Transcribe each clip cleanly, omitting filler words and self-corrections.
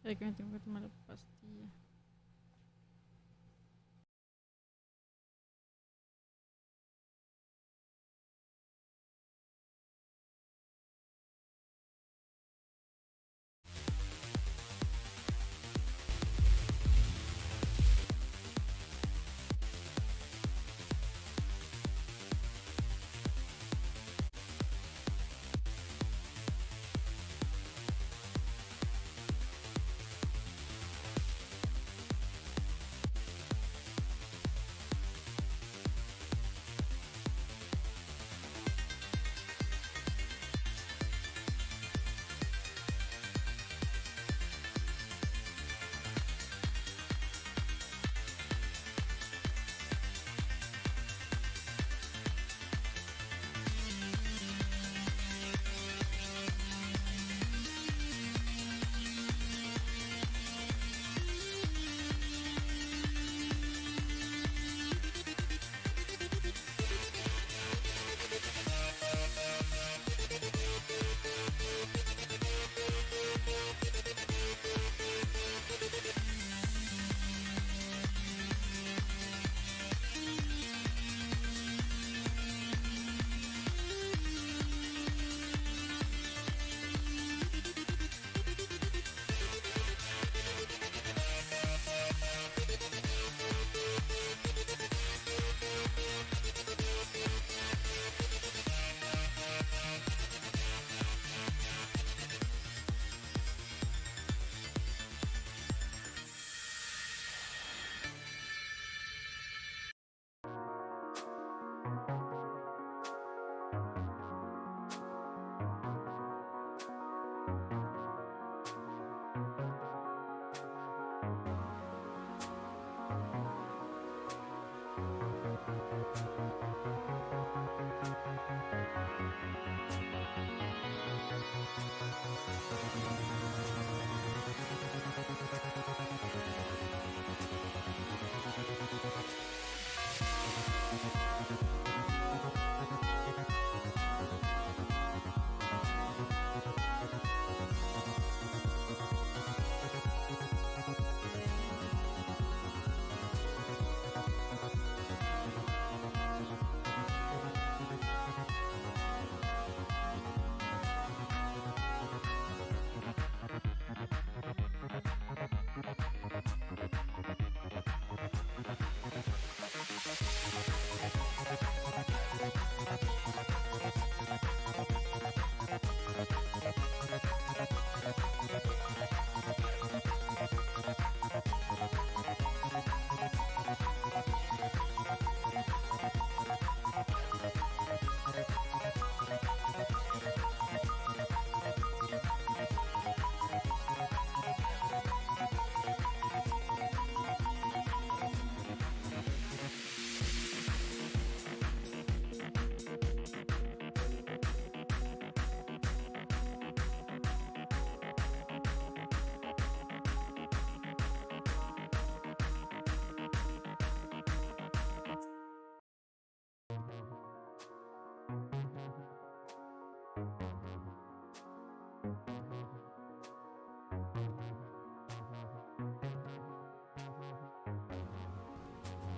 Ay, que me tengo que tomar la pastilla.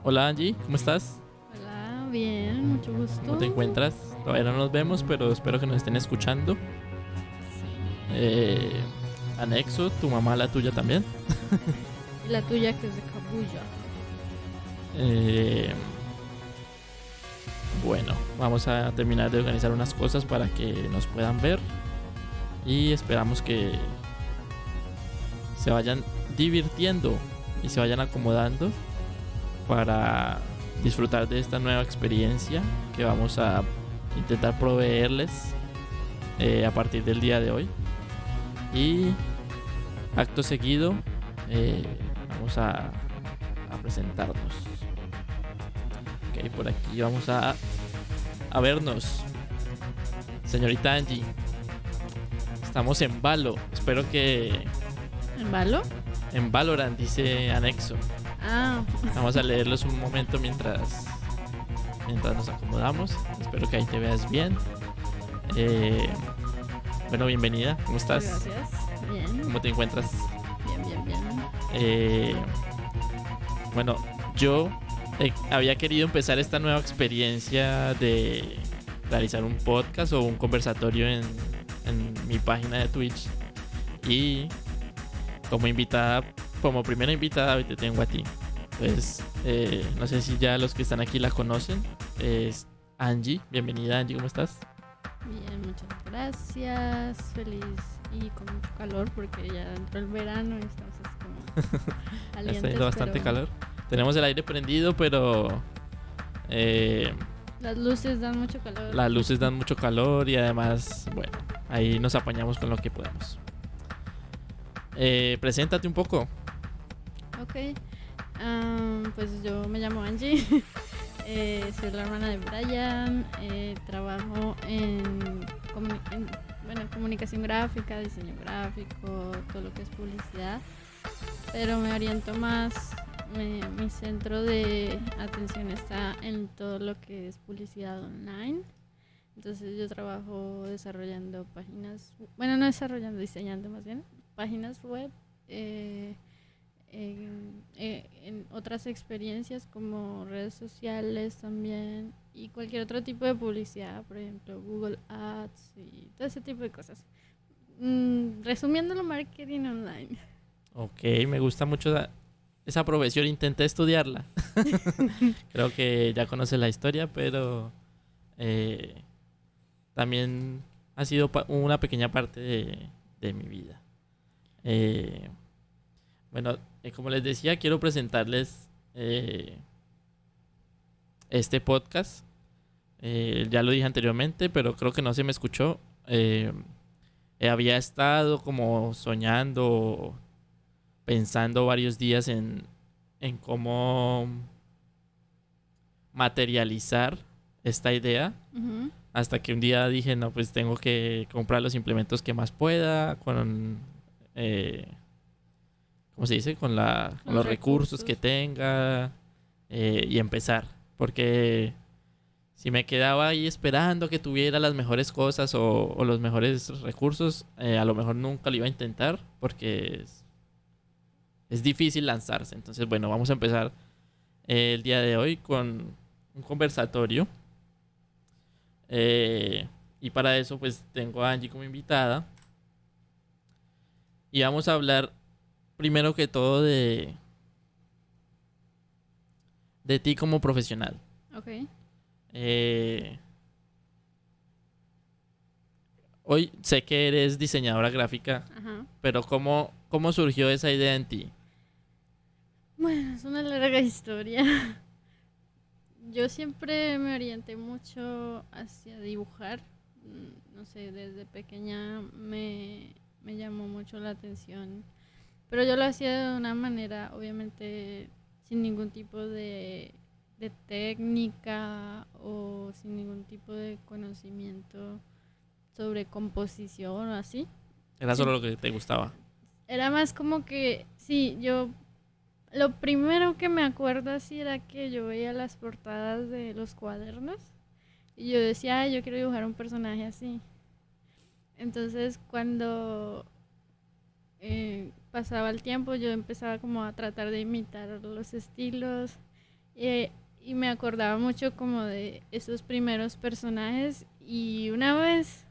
Hola Angie, ¿cómo estás? Hola, bien, mucho gusto. ¿Cómo te encuentras? Todavía no nos vemos, pero espero que nos estén escuchando. Sí. Eh, Anexo, tu mamá, la tuya también. Y la tuya que es de Cabuya. Eh, bueno, vamos a terminar de organizar unas cosas para que nos puedan ver. Y esperamos que se vayan divirtiendo y se vayan acomodando para disfrutar de esta nueva experiencia que vamos a intentar proveerles a partir del día de hoy. Y acto seguido vamos a presentarnos. Ok, por aquí vamos a vernos. Señorita Angie, estamos en Valo. Espero que ¿En Valo? en Valorant, dice Anexo. Ah, Vamos a leerlos un momento mientras nos acomodamos. Espero que ahí te veas bien. Bueno, bienvenida. ¿Cómo estás? gracias. Bien, ¿Cómo te encuentras? bien, Bien. Bueno, yo había querido empezar esta nueva experiencia de realizar un podcast o un conversatorio en mi página de Twitch. Y como primera invitada, hoy te tengo a ti. Pues no sé si ya los que están aquí la conocen. Es Angie. Bienvenida, Angie, ¿cómo estás? Bien, muchas gracias. Feliz y con mucho calor porque ya entró el verano y estamos así como Ya calientes. está haciendo bastante pero calor. Tenemos el aire prendido, pero las luces dan mucho calor. las luces dan mucho calor y además, bueno, ahí nos apañamos con lo que podemos. Preséntate un poco. Ok. Pues yo me llamo Angie. Soy la hermana de Brian. Trabajo en comunicación gráfica, diseño gráfico, todo lo que es publicidad. Pero me oriento más, mi centro de atención está en todo lo que es publicidad online. Entonces yo trabajo desarrollando páginas, no desarrollando, diseñando más bien, páginas web, en otras experiencias como redes sociales también y cualquier otro tipo de publicidad, por ejemplo Google Ads y todo ese tipo de cosas. Resumiéndolo, marketing online. Ok, me gusta mucho esa profesión. Intenté estudiarla. Creo que ya conoces la historia, pero también ha sido una pequeña parte de mi vida. Bueno, como les decía, quiero presentarles este podcast. Ya lo dije anteriormente, pero creo que no se me escuchó. Había estado como soñando, pensando varios días en cómo materializar esta idea. Uh-huh. Hasta que un día dije, no, pues tengo que comprar los implementos que más pueda, con, ¿cómo se dice? Con los recursos que tenga y empezar. Porque si me quedaba ahí esperando que tuviera las mejores cosas o los mejores recursos, a lo mejor nunca lo iba a intentar porque es difícil lanzarse. Entonces, bueno, vamos a empezar el día de hoy con un conversatorio. Y para eso pues tengo a Angie como invitada. Y vamos a hablar primero que todo de ti como profesional. Ok. Hoy sé que eres diseñadora gráfica. Ajá. Pero ¿cómo surgió esa idea en ti? Bueno, es una larga historia. Yo siempre me orienté mucho hacia dibujar. No sé, desde pequeña me llamó mucho la atención. Pero yo lo hacía de una manera, obviamente, sin ningún tipo de técnica o sin ningún tipo de conocimiento sobre composición o así. Era solo lo que te gustaba. Era más como que, sí, lo primero que me acuerdo así era que yo veía las portadas de los cuadernos y yo decía, yo quiero dibujar un personaje así. Entonces cuando pasaba el tiempo yo empezaba como a tratar de imitar los estilos y me acordaba mucho como de esos primeros personajes y una vez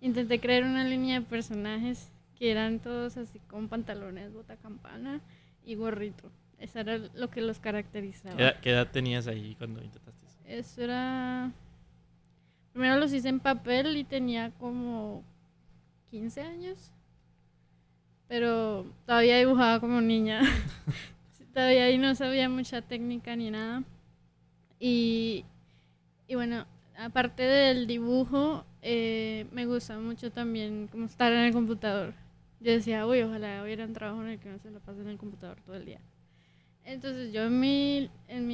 intenté crear una línea de personajes que eran todos así con pantalones, bota campana y gorrito. Eso era lo que los caracterizaba. ¿Qué edad tenías ahí cuando intentaste eso? Eso era... Primero los hice en papel y tenía como 15 años. Pero todavía dibujaba como niña. Todavía ahí no sabía mucha técnica ni nada. Y bueno, aparte del dibujo, me gusta mucho también como estar en el computador. Yo decía, uy, ojalá hubiera un trabajo en el que no se lo pase en el computador todo el día. Entonces yo en mi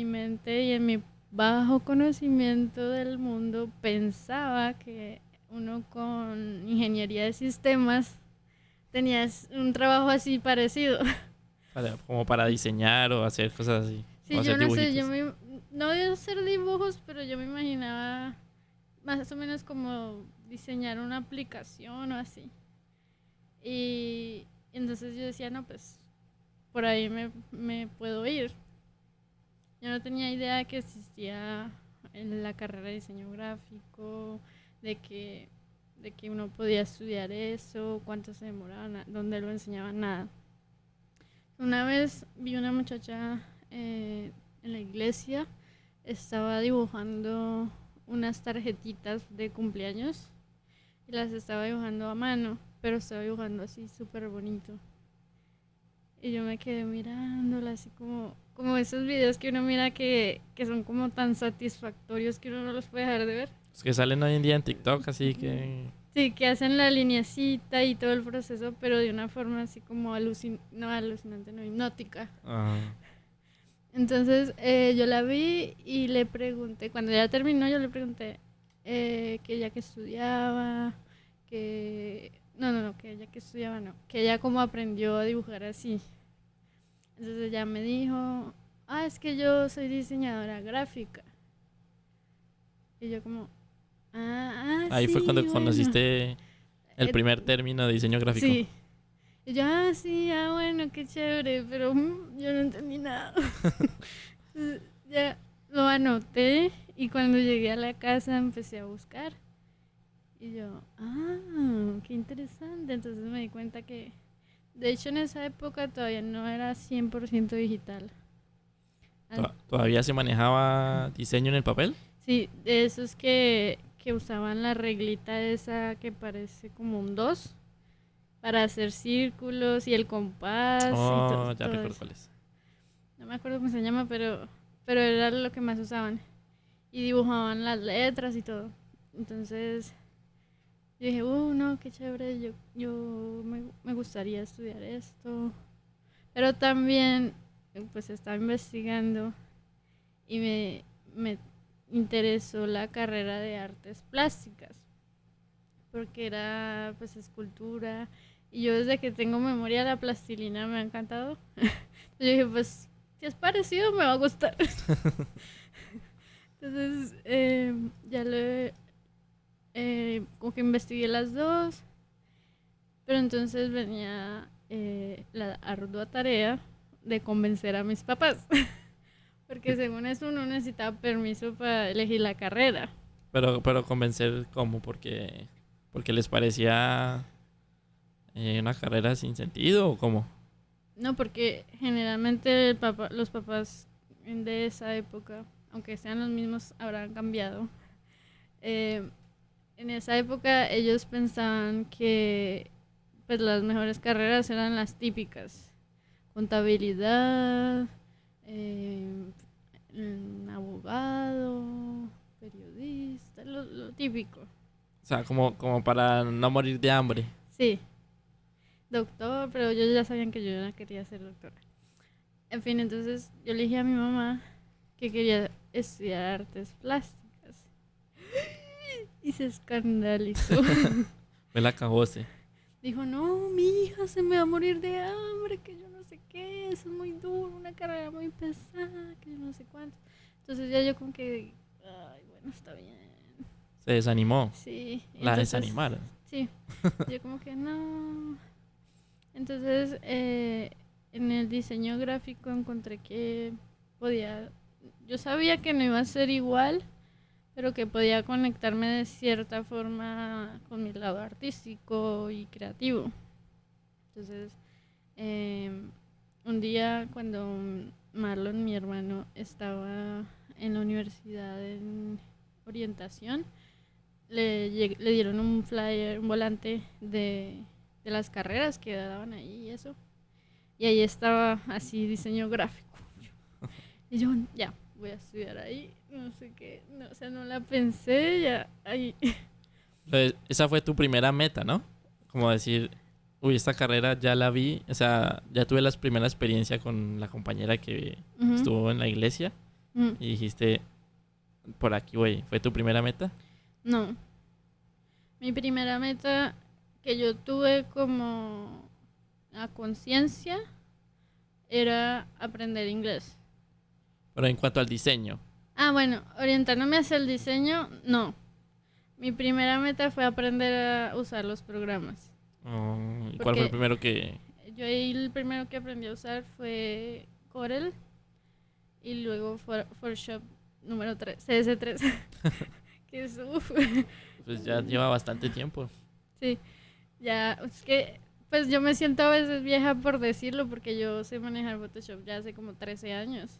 mente y en mi bajo conocimiento del mundo pensaba que uno con ingeniería de sistemas tenía un trabajo así parecido. Como para diseñar o hacer cosas así. Sí, o hacer yo no sé, dibujitos. no voy a hacer dibujos, pero yo me imaginaba más o menos como diseñar una aplicación o así. Y entonces yo decía, no, pues por ahí me puedo ir. Yo no tenía idea que existía en la carrera de diseño gráfico, de que uno podía estudiar eso, cuánto se demoraba, dónde lo enseñaban, nada. Una vez vi una muchacha en la iglesia, estaba dibujando unas tarjetitas de cumpleaños y las estaba dibujando a mano, pero estaba dibujando así súper bonito. Y yo me quedé mirándola así como esos videos que uno mira que son como tan satisfactorios que uno no los puede dejar de ver. Los que salen hoy en día en TikTok, así que... Sí, que hacen la lineecita y todo el proceso, pero de una forma así como alucinante, no, hipnótica. Entonces yo la vi y le pregunté, cuando ya terminó yo le pregunté que ella que estudiaba, que ella cómo aprendió a dibujar así. Entonces ella me dijo, es que yo soy diseñadora gráfica. Y yo como, Ahí sí, fue cuando bueno. conociste el primer término de diseño gráfico. Sí. Y yo, sí, bueno, qué chévere, pero yo no entendí nada. Entonces, ya lo anoté y cuando llegué a la casa empecé a buscar. Y yo, qué interesante. Entonces me di cuenta que, de hecho, en esa época todavía no era 100% digital. ¿Todavía se manejaba diseño en el papel? Sí, de esos que usaban la reglita esa que parece como un 2 para hacer círculos y el compás. Ya recuerdo cuál es. No me acuerdo cómo se llama, pero era lo que más usaban. Y dibujaban las letras y todo. Entonces yo dije, no, qué chévere, yo me gustaría estudiar esto. Pero también pues estaba investigando y me interesó la carrera de artes plásticas, porque era pues escultura y yo desde que tengo memoria la plastilina me ha encantado. Entonces yo dije, pues si es parecido me va a gustar. Entonces ya como que investigué las dos, pero entonces venía la ardua tarea de convencer a mis papás. Porque según eso uno necesitaba permiso para elegir la carrera. Pero convencer cómo, porque les parecía una carrera sin sentido o cómo. No, porque generalmente los papás de esa época, aunque sean los mismos, habrán cambiado. En esa época ellos pensaban que pues las mejores carreras eran las típicas: contabilidad, abogado, periodista, lo típico. O sea, como para no morir de hambre. Sí, doctor, pero ellos ya sabían que yo no quería ser doctora. En fin, entonces yo le dije a mi mamá que quería estudiar artes plásticas. Y se escandalizó. Me la cagóse. Dijo, no, mi hija se me va a morir de hambre, que yo no sé qué, eso es muy duro, una carrera muy pesada, que yo no sé cuánto. Entonces ya yo como que, bueno, está bien. Se desanimó. Sí. La desanimaron. Sí, yo como que no. Entonces en el diseño gráfico encontré que yo sabía que no iba a ser igual, pero que podía conectarme de cierta forma con mi lado artístico y creativo. Entonces, un día cuando Marlon, mi hermano, estaba en la universidad en orientación, le dieron un flyer, un volante de las carreras que daban ahí y eso. Y ahí estaba así, diseño gráfico. Y yo, ya, voy a estudiar ahí, no sé qué, no, o sea, no la pensé, ya, ahí. Esa fue tu primera meta, ¿no? Como decir, esta carrera ya la vi, o sea, ya tuve la primera experiencia con la compañera que estuvo en la iglesia y dijiste, por aquí voy. ¿Fue tu primera meta? No. Mi primera meta que yo tuve como a conciencia era aprender inglés. Pero en cuanto al diseño. Bueno, orientándome hacia el diseño, no. Mi primera meta fue aprender a usar los programas. ¿Y cuál fue el primero que Yo ahí el primero que aprendí a usar fue Corel y luego Photoshop número 3, CS3. Que es, uf. Pues ya lleva bastante tiempo. Sí, ya, es que pues yo me siento a veces vieja por decirlo porque yo sé manejar Photoshop ya hace como 13 años.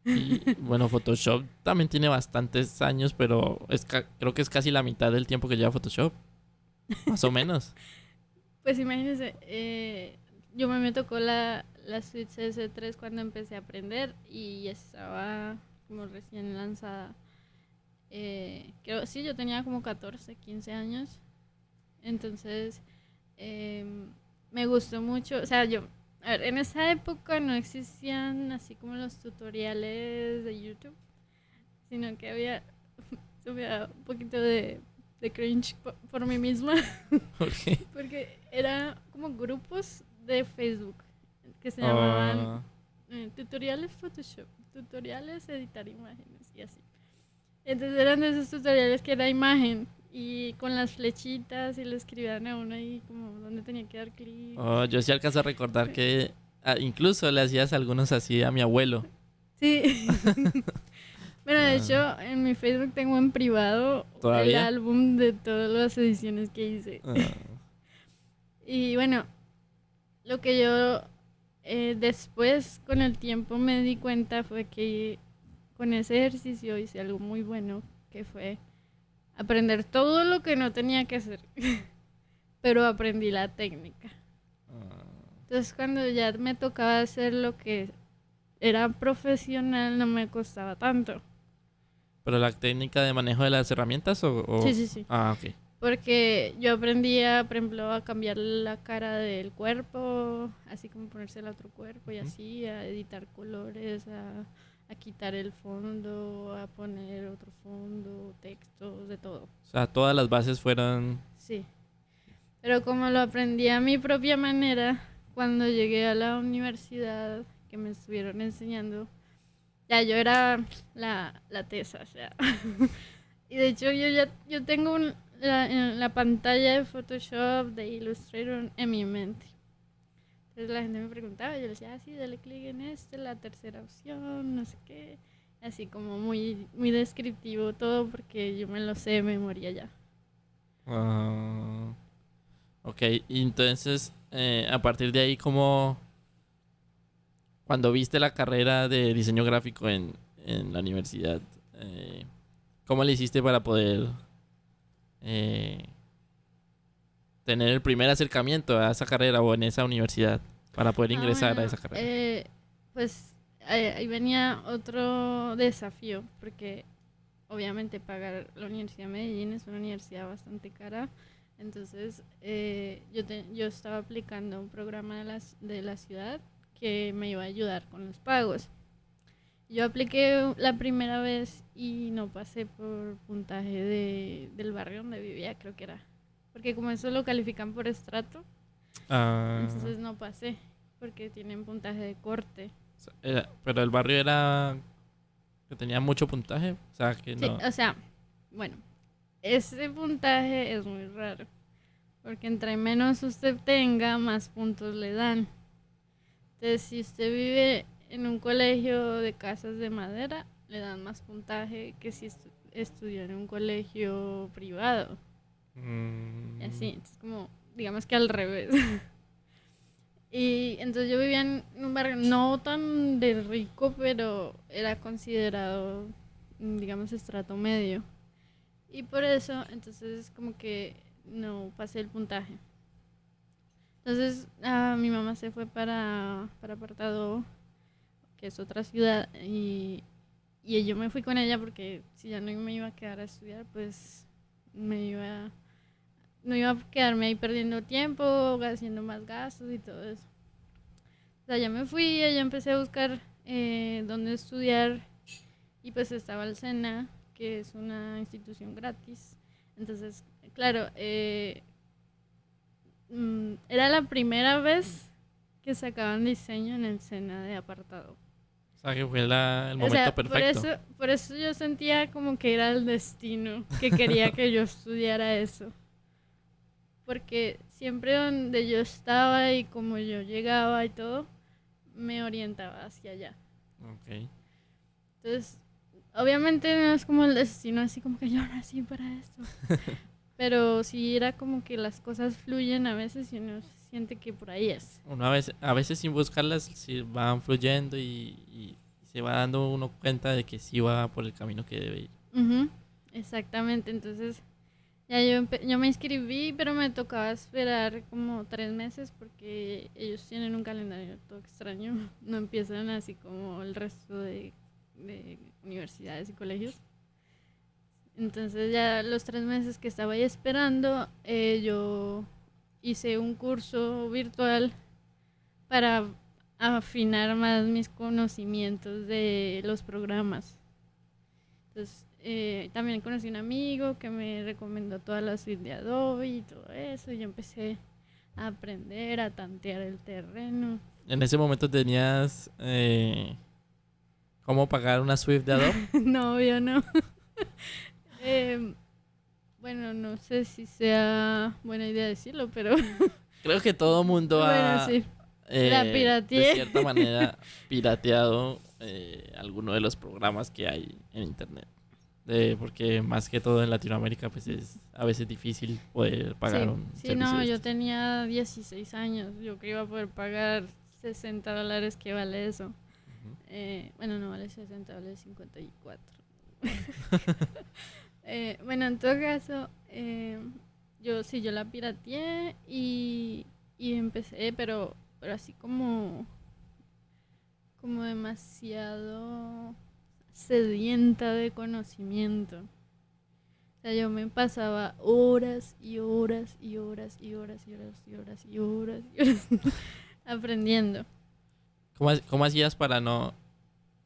Y bueno, Photoshop también tiene bastantes años, pero creo que es casi la mitad del tiempo que lleva Photoshop. Más o menos. Pues imagínense, yo me tocó la Suite CS3 cuando empecé a aprender y estaba como recién lanzada. Creo, sí, yo tenía como 14, 15 años. Entonces, me gustó mucho. O sea, a ver, en esa época no existían así como los tutoriales de YouTube, sino que había, se me da un poquito de cringe por mí misma. Ok. Porque era como grupos de Facebook que se llamaban tutoriales Photoshop, tutoriales editar imágenes y así. Entonces eran de esos tutoriales que era imagen y con las flechitas y le escribían a uno ahí como donde tenía que dar clic. Yo sí alcanzo a recordar que incluso le hacías algunos así a mi abuelo. Sí. Bueno, de hecho, en mi Facebook tengo en privado el ¿Todavía? álbum de todas las ediciones que hice. Y bueno, lo que yo después con el tiempo me di cuenta fue que con ese ejercicio hice algo muy bueno, que fue aprender todo lo que no tenía que hacer, pero aprendí la técnica. Entonces cuando ya me tocaba hacer lo que era profesional no me costaba tanto. ¿Pero la técnica de manejo de las herramientas o...? Sí, sí, sí. Ok. Porque yo aprendía, por ejemplo, a cambiar la cara del cuerpo, así como ponérsela a otro cuerpo y así, a editar colores, a quitar el fondo, a poner otro fondo, textos, de todo. O sea, todas las bases fueron... Sí. Pero como lo aprendí a mi propia manera, cuando llegué a la universidad que me estuvieron enseñando, ya yo era la tesa, o sea. Y de hecho yo tengo la pantalla de Photoshop, de Illustrator en mi mente. Entonces la gente me preguntaba, yo le decía, sí, dale clic en la tercera opción, no sé qué. Así como muy, muy descriptivo todo porque yo me lo sé de memoria ya. Ok, y entonces, a partir de ahí, ¿cómo... Cuando viste la carrera de diseño gráfico en la universidad, ¿cómo le hiciste para poder tener el primer acercamiento a esa carrera o en esa universidad para poder ingresar a esa carrera? Pues ahí venía otro desafío, porque obviamente pagar la Universidad de Medellín es una universidad bastante cara. Entonces yo estaba aplicando un programa de la ciudad que me iba a ayudar con los pagos. Yo apliqué la primera vez y no pasé por puntaje del barrio donde vivía, creo que era. Porque como eso lo califican por estrato, entonces no pasé, porque tienen puntaje de corte. Pero el barrio era que tenía mucho puntaje, o sea, que Sí, no... o sea, bueno, ese puntaje es muy raro, porque entre menos usted tenga, más puntos le dan. Entonces, si usted vive en un colegio de casas de madera, le dan más puntaje que si estudió en un colegio privado. Y así, es como, digamos que al revés. Y entonces yo vivía en un barrio no tan de rico, pero era considerado, digamos, estrato medio. Y por eso, entonces como que no pasé el puntaje. Entonces mi mamá se fue para Apartado, que es otra ciudad, y yo me fui con ella porque si ya no me iba a quedar a estudiar, pues no iba a quedarme ahí perdiendo tiempo, haciendo más gastos y todo eso. O sea, ya me fui, ya empecé a buscar dónde estudiar y pues estaba el SENA, que es una institución gratis. Entonces, claro, era la primera vez que sacaban diseño en el SENA de Apartado. O sea, que fue el O momento sea, perfecto. por eso yo sentía como que era el destino, que quería que yo estudiara eso. Porque siempre donde yo estaba y como yo llegaba y todo, me orientaba hacia allá. Ok. Entonces, obviamente no es como el destino, así como que yo nací para esto. Pero sí era como que las cosas fluyen a veces y uno siente que por ahí es. Uno a veces sin buscarlas sí van fluyendo y se va dando uno cuenta de que sí va por el camino que debe ir. Ujú, exactamente, entonces ya yo me inscribí, pero me tocaba esperar como 3 meses porque ellos tienen un calendario todo extraño. No empiezan así como el resto de universidades y colegios. Entonces ya los 3 meses que estaba ahí esperando, yo hice un curso virtual para afinar más mis conocimientos de los programas. Entonces también conocí un amigo que me recomendó toda la suite de Adobe y todo eso. Y yo empecé a aprender, a tantear el terreno. En ese momento tenías cómo pagar una Swift de Adobe. No, yo no. Eh, bueno, no sé si sea buena idea decirlo, pero Creo que todo mundo bueno, ha, sí, la de pirateé. cierta manera, pirateado alguno de los programas que hay en internet. Porque más que todo en Latinoamérica, pues es a veces difícil poder pagar Sí, un sí, servicio no, de yo estos. tenía 16 años. Yo que iba a poder pagar $60 que vale eso. Ujú. Bueno, no vale 60, vale 54. Bueno, en todo caso, yo la pirateé y empecé, pero así como demasiado sedienta de conocimiento. O sea, yo me pasaba horas y horas y horas y horas y horas y horas y horas y horas aprendiendo. ¿Cómo hacías para no...?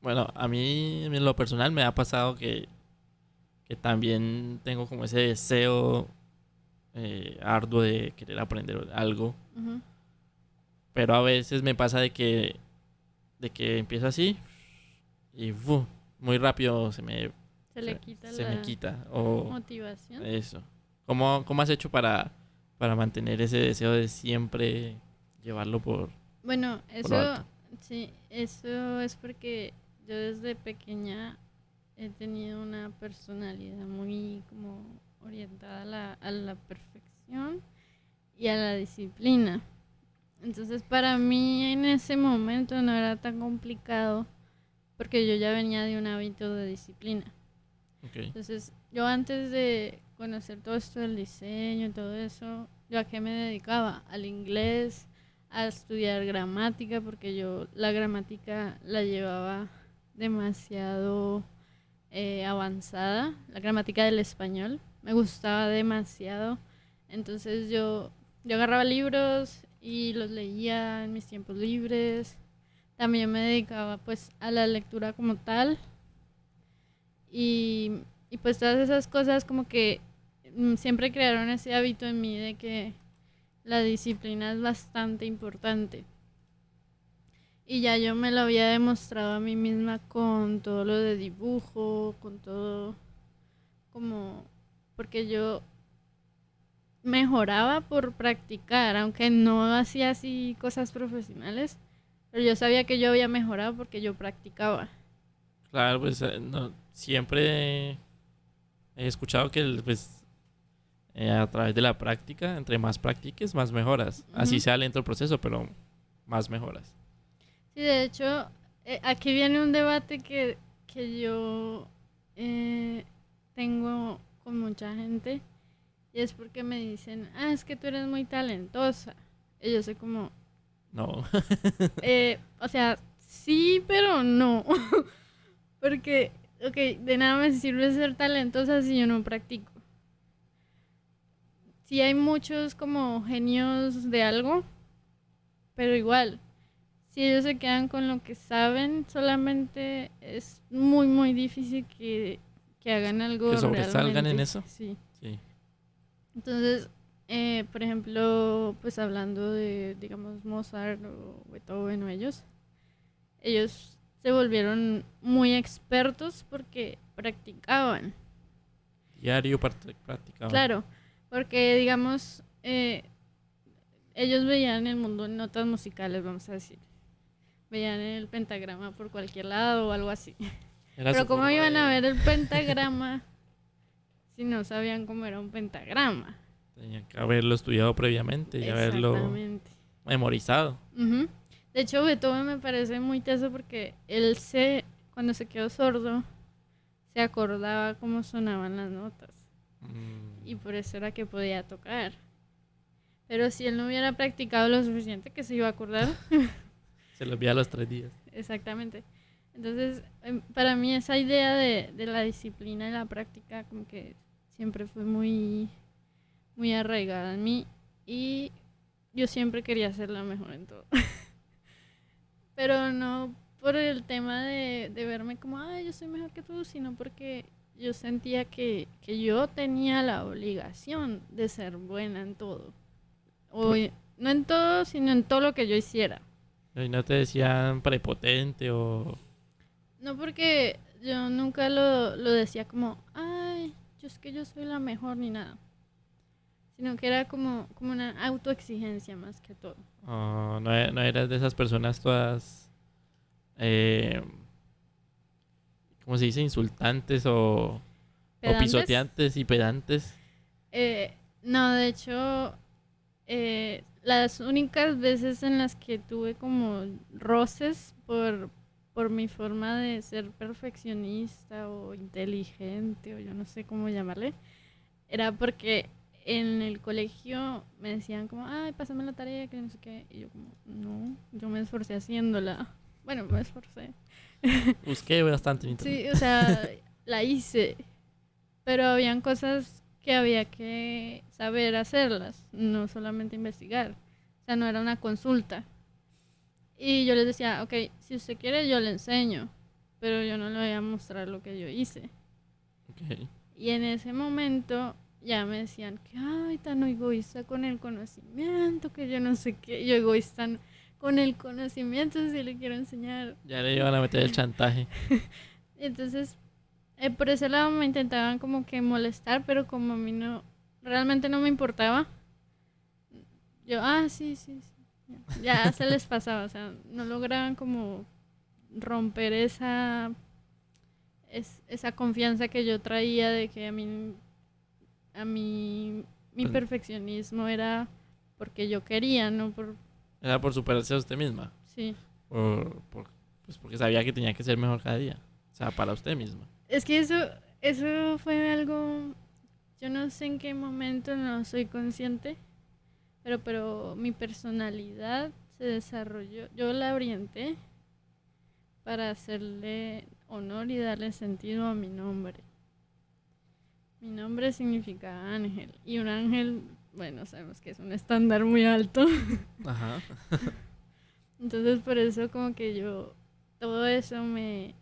Bueno, a mí en lo personal me ha pasado que también tengo como ese deseo arduo de querer aprender algo. Ujú. Pero a veces me pasa de que empiezo así y muy rápido Se le quita se me la quita. O motivación. eso. ¿Cómo has hecho para mantener ese deseo de siempre llevarlo Bueno, por lo alto? sí, eso es porque yo desde pequeña he tenido una personalidad muy como orientada a la perfección y a la disciplina. Entonces para mí en ese momento no era tan complicado porque yo ya venía de un hábito de disciplina. Okay. Entonces yo antes de conocer todo esto del diseño y todo eso, ¿yo a qué me dedicaba? Al inglés, a estudiar gramática, porque yo la gramática la llevaba demasiado avanzada, la gramática del español, me gustaba demasiado. Entonces yo agarraba libros y los leía en mis tiempos libres. También me dedicaba pues a la lectura como tal y, y pues todas esas cosas como que siempre crearon ese hábito en mí de que la disciplina es bastante importante. Y ya yo me lo había demostrado a mí misma con todo lo de dibujo, con todo como porque yo mejoraba por practicar, aunque no hacía así cosas profesionales, pero yo sabía que yo había mejorado porque yo practicaba. Claro, pues no, siempre he escuchado que pues, a través de la práctica, entre más practiques, más mejoras. Así Ujú. sea lento el proceso, pero más mejoras. Sí, de hecho, aquí viene un debate que yo eh, tengo con mucha gente y es porque me dicen, es que tú eres muy talentosa. Y yo soy como, No. o sea, sí, pero no. Porque, ok, de nada me sirve ser talentosa si yo no practico. Sí hay muchos como genios de algo, pero igual, si ellos se quedan con lo que saben, solamente es muy, muy difícil que hagan Que algo sobresalgan en realmente. eso. Sí. Sí. Entonces, por ejemplo, pues hablando de, digamos, Mozart o Beethoven o ellos se volvieron muy expertos porque practicaban. Diario practicaban. Claro, porque digamos, ellos veían el mundo en notas musicales, vamos a decir. Veían el pentagrama por cualquier lado o algo así. Era Pero su ¿cómo forma iban a de... ver el pentagrama si no sabían cómo era un pentagrama? Tenían que haberlo estudiado previamente y haberlo Exactamente. memorizado. Ujú. De hecho, Beethoven me parece muy teso porque cuando se quedó sordo, se acordaba cómo sonaban las notas. Y por eso era que podía tocar. Pero si él no hubiera practicado lo suficiente, que se iba a acordar. Se lo olvida a los 3 días. Exactamente. Entonces, para mí esa idea de la disciplina y la práctica como que siempre fue muy, muy arraigada en mí. Y yo siempre quería ser la mejor en todo. Pero no por el tema de verme como, ay, yo soy mejor que tú, sino porque yo sentía que yo tenía la obligación de ser buena en todo. O no en todo, sino en todo lo que yo hiciera. Y no te decían prepotente o... No porque yo nunca lo decía como, ay, yo es que yo soy la mejor ni nada. Sino que era como una autoexigencia más que todo. no eras de esas personas todas... ¿cómo se dice? Insultantes o ¿Pedantes? pisoteantes y pedantes. No, de hecho, las únicas veces en las que tuve como roces por mi forma de ser perfeccionista o inteligente o yo no sé cómo llamarle, era porque en el colegio me decían como, ay, pásame la tarea, que no sé qué. Y yo como, no, yo me esforcé haciéndola. Bueno, me esforcé. Busqué bastante en internet. Sí, o sea, la hice. Pero habían cosas que había que saber hacerlas, no solamente investigar. O sea, no era una consulta. Y yo les decía, ok, si usted quiere yo le enseño, pero yo no le voy a mostrar lo que yo hice. Okay. Y en ese momento ya me decían que, ay, tan egoísta con el conocimiento, que yo no sé qué, yo egoísta con el conocimiento si le quiero enseñar. Ya le iban a meter el chantaje. Entonces, por ese lado me intentaban como que molestar, pero como a mí realmente no me importaba, yo, sí, sí, sí. Ya se les pasaba, o sea, no lograban como romper esa confianza que yo traía de que a mí mi Pues, perfeccionismo era porque yo quería, no por... era por superarse a usted misma. Sí. Pues porque sabía que tenía que ser mejor cada día. O sea, para usted misma. Es que eso fue algo, yo no sé en qué momento, no soy consciente, pero mi personalidad se desarrolló, yo la orienté para hacerle honor y darle sentido a mi nombre. Mi nombre significa ángel, y un ángel, bueno, sabemos que es un estándar muy alto. Ajá. Entonces por eso como que todo eso me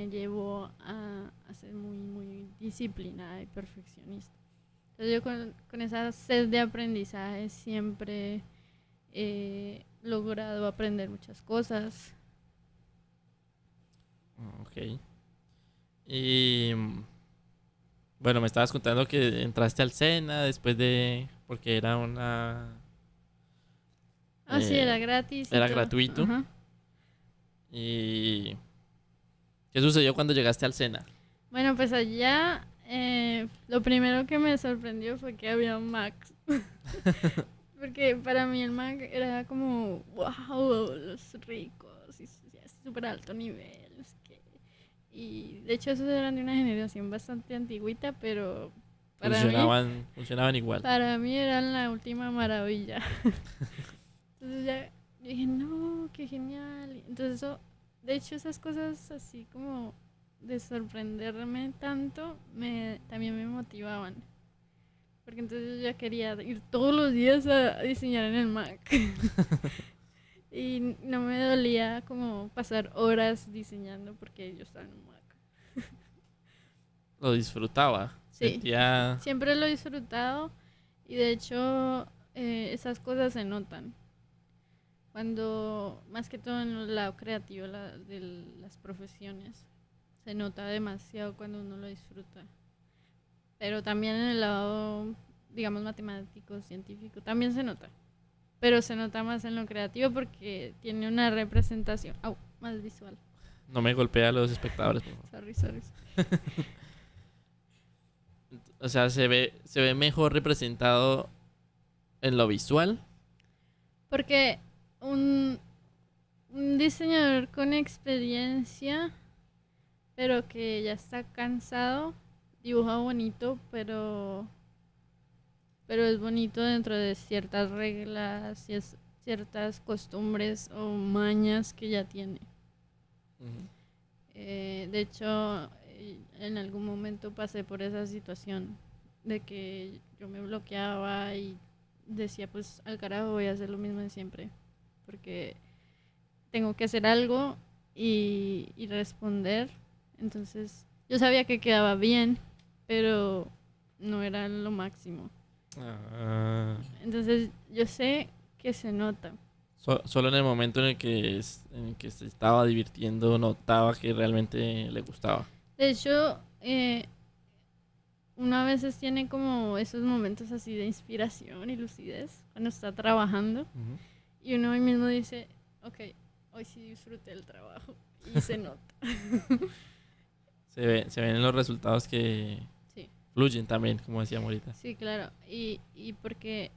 llevó a ser muy, muy disciplinada y perfeccionista. Entonces yo con esa sed de aprendizaje siempre he logrado aprender muchas cosas. Ok. Y bueno, me estabas contando que entraste al SENA después de... Porque era una... Sí, era gratis y era todo. gratuito. Ajá. ¿Y qué sucedió cuando llegaste al SENA? Bueno, pues allá lo primero que me sorprendió fue que había un Mac. Porque para mí el Mac era como, wow, los ricos, y es súper alto nivel. No sé qué. Y de hecho esos eran de una generación bastante antigüita, pero Funcionaban igual. para mí eran la última maravilla. Entonces ya yo dije, no, qué genial. Entonces de hecho esas cosas así como de sorprenderme tanto, también me motivaban. Porque entonces yo ya quería ir todos los días a diseñar en el Mac. Y no me dolía como pasar horas diseñando porque yo estaba en un Mac. Lo disfrutaba. Sí, Sentía... siempre lo he disfrutado y de hecho esas cosas se notan. Cuando, más que todo en el lado creativo de las profesiones, se nota demasiado cuando uno lo disfruta. Pero también en el lado, digamos, matemático, científico, también se nota. pero se nota más en lo creativo porque tiene una representación más visual. No me golpea a los espectadores, por favor. Sorry. O sea, se ve mejor representado en lo visual. Porque un diseñador con experiencia, pero que ya está cansado, dibuja bonito, pero es bonito dentro de ciertas reglas y ciertas costumbres o mañas que ya tiene. Ujú. De hecho, en algún momento pasé por esa situación de que yo me bloqueaba y decía, pues al carajo voy a hacer lo mismo de siempre, porque tengo que hacer algo y responder. Entonces, yo sabía que quedaba bien, pero no era lo máximo. Ah, Entonces, yo sé que se nota. solo en el momento en el que se estaba divirtiendo notaba que realmente le gustaba. De hecho, uno a veces tiene como esos momentos así de inspiración y lucidez cuando está trabajando Ujú. y uno hoy mismo dice, ok, hoy sí disfruté el trabajo y se nota. Se ven los resultados que Sí, fluyen también, como decía ahorita. sí, claro. Y porque,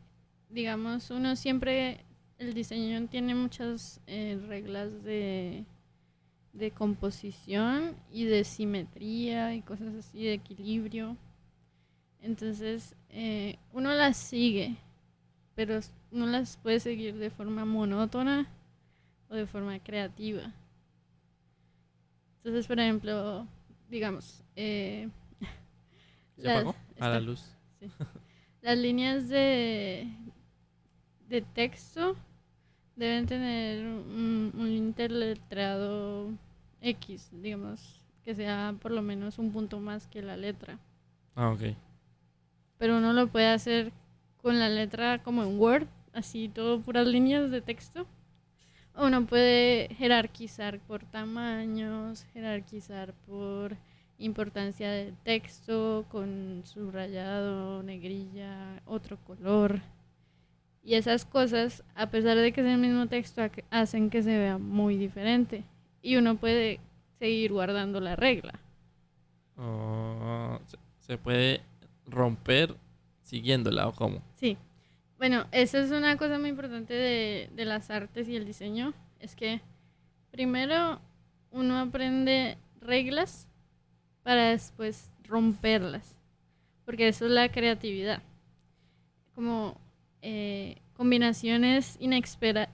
digamos, uno siempre, el diseño tiene muchas reglas de composición y de simetría y cosas así, de equilibrio. Entonces, uno las sigue, pero no las puede seguir de forma monótona o de forma creativa. Entonces, por ejemplo, digamos, ¿Se apagó? A la está, luz. sí. Las líneas de texto deben tener un interletrado X, digamos, que sea por lo menos un punto más que la letra. Ah, ok. Pero uno lo puede hacer con la letra como en Word, así todo puras líneas de texto. O uno puede jerarquizar por tamaños, jerarquizar por importancia de texto, con subrayado, negrilla, otro color. Y esas cosas, a pesar de que es el mismo texto, hacen que se vea muy diferente. Y uno puede seguir guardando la regla. Oh, se puede romper siguiéndola o cómo. Sí. Bueno, eso es una cosa muy importante de las artes y el diseño. Es que primero uno aprende reglas para después romperlas. Porque eso es la creatividad. Como combinaciones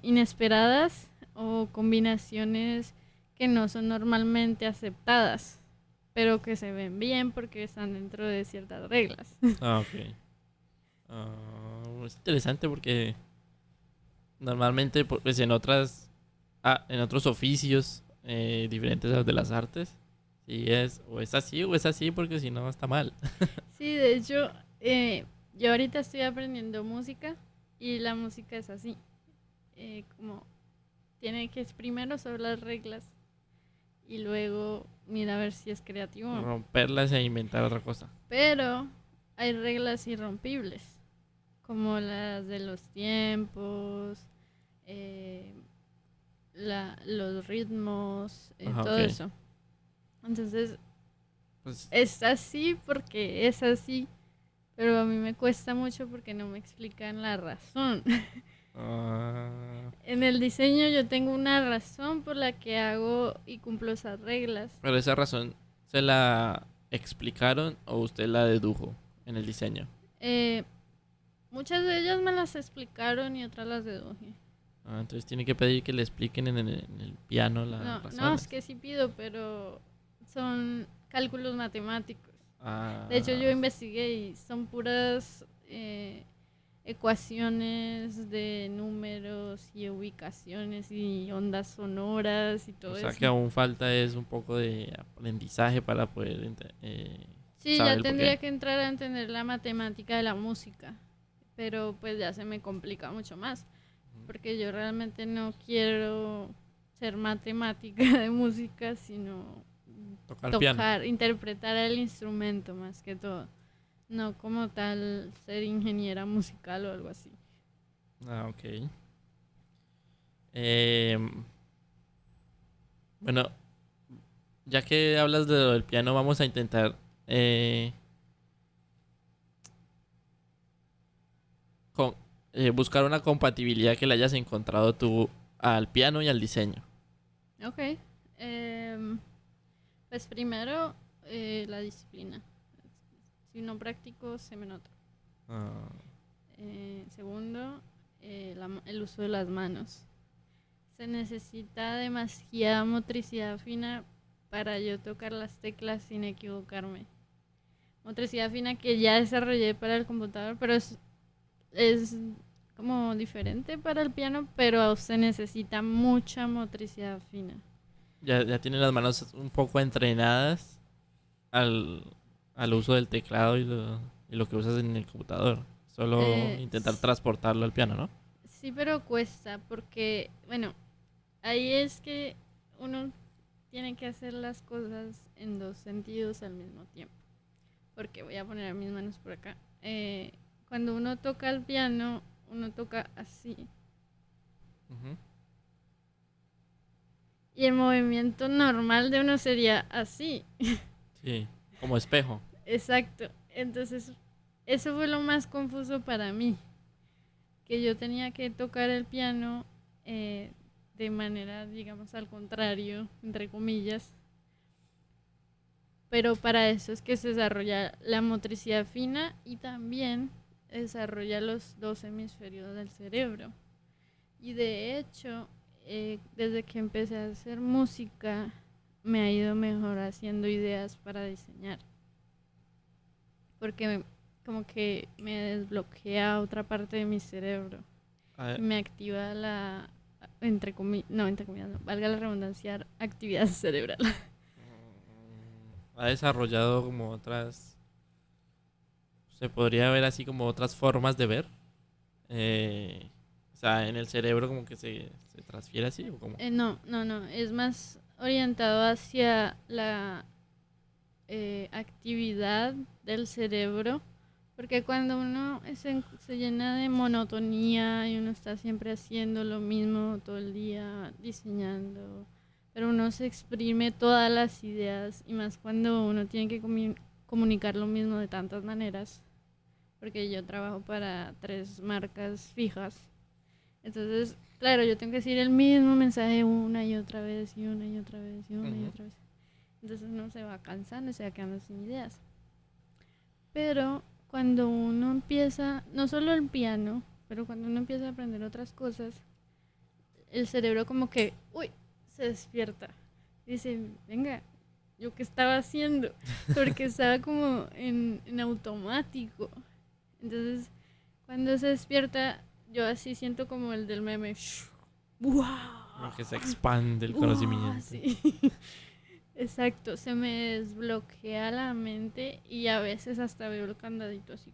inesperadas o combinaciones que no son normalmente aceptadas, pero que se ven bien porque están dentro de ciertas reglas. Ah, ok. Es interesante porque normalmente pues en otros oficios diferentes a los de las artes, sí es o es así porque si no está mal. Sí, de hecho, yo ahorita estoy aprendiendo música y la música es así. Como tiene que primero sobre las reglas y luego mira a ver si es creativo o no. Romperlas e inventar otra cosa. Pero hay reglas irrompibles, como las de los tiempos, eh, los ritmos, Ajá, todo ok. eso. Entonces, Pues, es así porque es así, pero a mí me cuesta mucho porque no me explican la razón. ah, En el diseño yo tengo una razón por la que hago y cumplo esas reglas. pero esa razón se la explicaron o usted la dedujo en el diseño. Eh, Muchas de ellas me las explicaron y otras las deduje. Ah, entonces tiene que pedir que le expliquen en el piano las No, es razones. que sí pido, pero son cálculos matemáticos. De hecho, yo Ah, investigué y son puras ecuaciones de números y ubicaciones y ondas sonoras y o todo sea eso. que aún falta es un poco de aprendizaje para poder Sí, saber ya el tendría porqué. que entrar a entender la matemática de la música, pero pues ya se me complica mucho más, Ujú. porque yo realmente no quiero ser matemática de música, sino Tocar piano. tocar, interpretar el instrumento más que todo, no como tal ser ingeniera musical o algo así. Ah, ok. Em, bueno, ya que hablas de lo del piano, vamos a intentar eh, con- buscar una compatibilidad que le hayas encontrado tú al piano y al diseño. Ok. em, pues primero, la disciplina. Si no practico, se me nota. Ah, Segundo, el uso de las manos. Se necesita demasiada motricidad fina para yo tocar las teclas sin equivocarme. Motricidad fina que ya desarrollé para el computador, pero es como diferente para el piano, pero se necesita mucha motricidad fina. ya tienes las manos un poco entrenadas al, al uso del teclado y lo que usas en el computador. Solo intentar transportarlo al piano, ¿no? Sí, pero cuesta porque, bueno, ahí es que uno tiene que hacer las cosas en dos sentidos al mismo tiempo. Porque voy a poner mis manos por acá. Cuando uno toca el piano, uno toca así. Ujú. Y el movimiento normal de uno sería así. Sí, como espejo. Exacto. Entonces, eso fue lo más confuso para mí. Que yo tenía que tocar el piano de manera, digamos, al contrario, entre comillas. Pero para eso es que se desarrolla la motricidad fina y también desarrolla los dos hemisferios del cerebro. Y de hecho, desde que empecé a hacer música, me ha ido mejor haciendo ideas para diseñar. Porque como que me desbloquea otra parte de mi cerebro. Ah, Me activa la, entre comillas, no, valga la redundancia, actividad cerebral. ha desarrollado como otras, se podría ver así como otras formas de ver. Eh, o sea, en el cerebro como que se transfiere así o como. No, es más orientado hacia la actividad del cerebro, porque cuando uno se llena de monotonía y uno está siempre haciendo lo mismo todo el día, diseñando, pero uno se exprime todas las ideas y más cuando uno tiene que comunicar lo mismo de tantas maneras, porque yo trabajo para 3 marcas fijas, entonces, claro, yo tengo que decir el mismo mensaje una y otra vez y una y otra vez y una y Ujú. otra vez. Entonces uno se va cansando y se va quedando sin ideas. Pero cuando uno empieza, no solo el piano, pero cuando uno empieza a aprender otras cosas, el cerebro como que, uy, se despierta. Dice, venga, ¿yo qué estaba haciendo? Porque estaba como en automático. Entonces, cuando se despierta, yo así siento como el del meme. ¡Wow! Como que se expande el ¡Wow! conocimiento. Sí. Exacto, se me desbloquea la mente y a veces hasta veo el candadito así.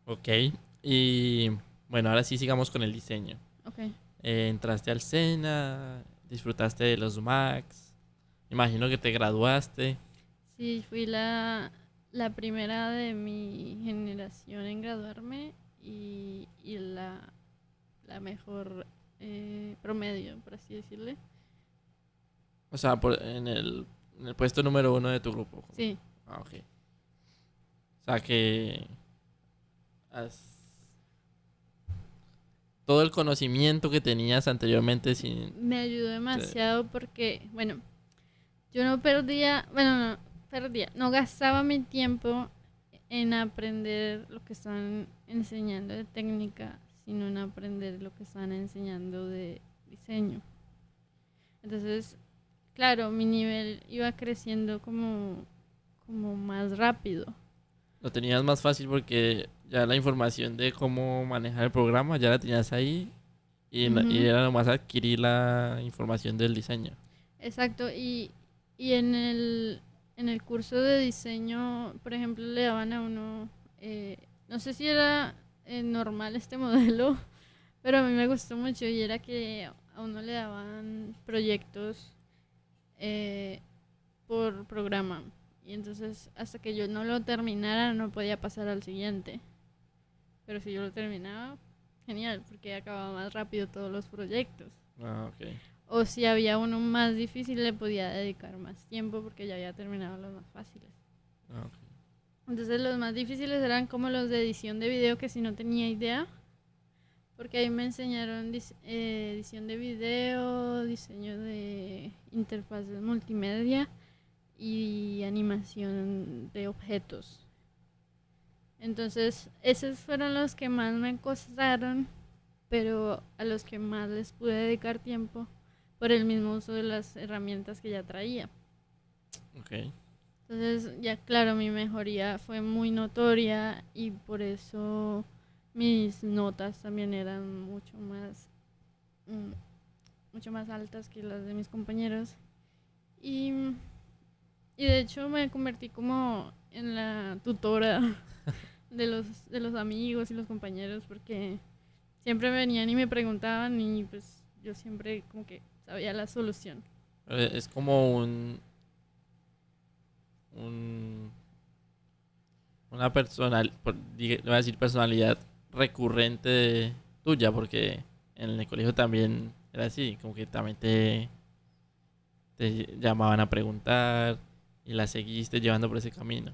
Ok. Y bueno, ahora sí sigamos con el diseño. Ok. Entraste al SENA, disfrutaste de los Macs. Imagino que te graduaste. Sí, fui la primera de mi generación en graduarme y la mejor promedio, por así decirle. O sea, en el puesto número uno de tu grupo. Sí, Ah, ok. O sea que has- todo el conocimiento que tenías anteriormente sin. me ayudó te- demasiado porque, bueno, yo no perdía, bueno, no perdía, no gastaba mi tiempo en aprender lo que estaban enseñando de técnica, sino en aprender lo que estaban enseñando de diseño. Entonces, claro, mi nivel iba creciendo como más rápido. Lo tenías más fácil porque ya la información de cómo manejar el programa ya la tenías ahí y Ujú. era nomás adquirir la información del diseño. Exacto, y en el curso de diseño, por ejemplo, le daban a uno, no sé si era normal este modelo, pero a mí me gustó mucho y era que a uno le daban proyectos eh, por programa. Y entonces hasta que yo no lo terminara no podía pasar al siguiente. pero si yo lo terminaba, genial, porque acababa más rápido todos los proyectos. Ah, ok. O si había uno más difícil, le podía dedicar más tiempo porque ya había terminado los más fáciles. Ah, ok. Entonces los más difíciles eran como los de edición de video, que si no tenía idea, porque ahí me enseñaron edición de video, diseño de interfaces multimedia y animación de objetos. Entonces esos fueron los que más me costaron, pero a los que más les pude dedicar tiempo por el mismo uso de las herramientas que ya traía. Ok. Entonces, ya claro, mi mejoría fue muy notoria y por eso mis notas también eran mm, mucho más altas que las de mis compañeros. Y, y de hecho me convertí como en la tutora de los amigos y los compañeros porque siempre venían y me preguntaban y pues yo siempre como que sabía la solución. Es como un una voy a decir personalidad recurrente tuya, porque en el colegio también era así, como que también te llamaban a preguntar y la seguiste llevando por ese camino.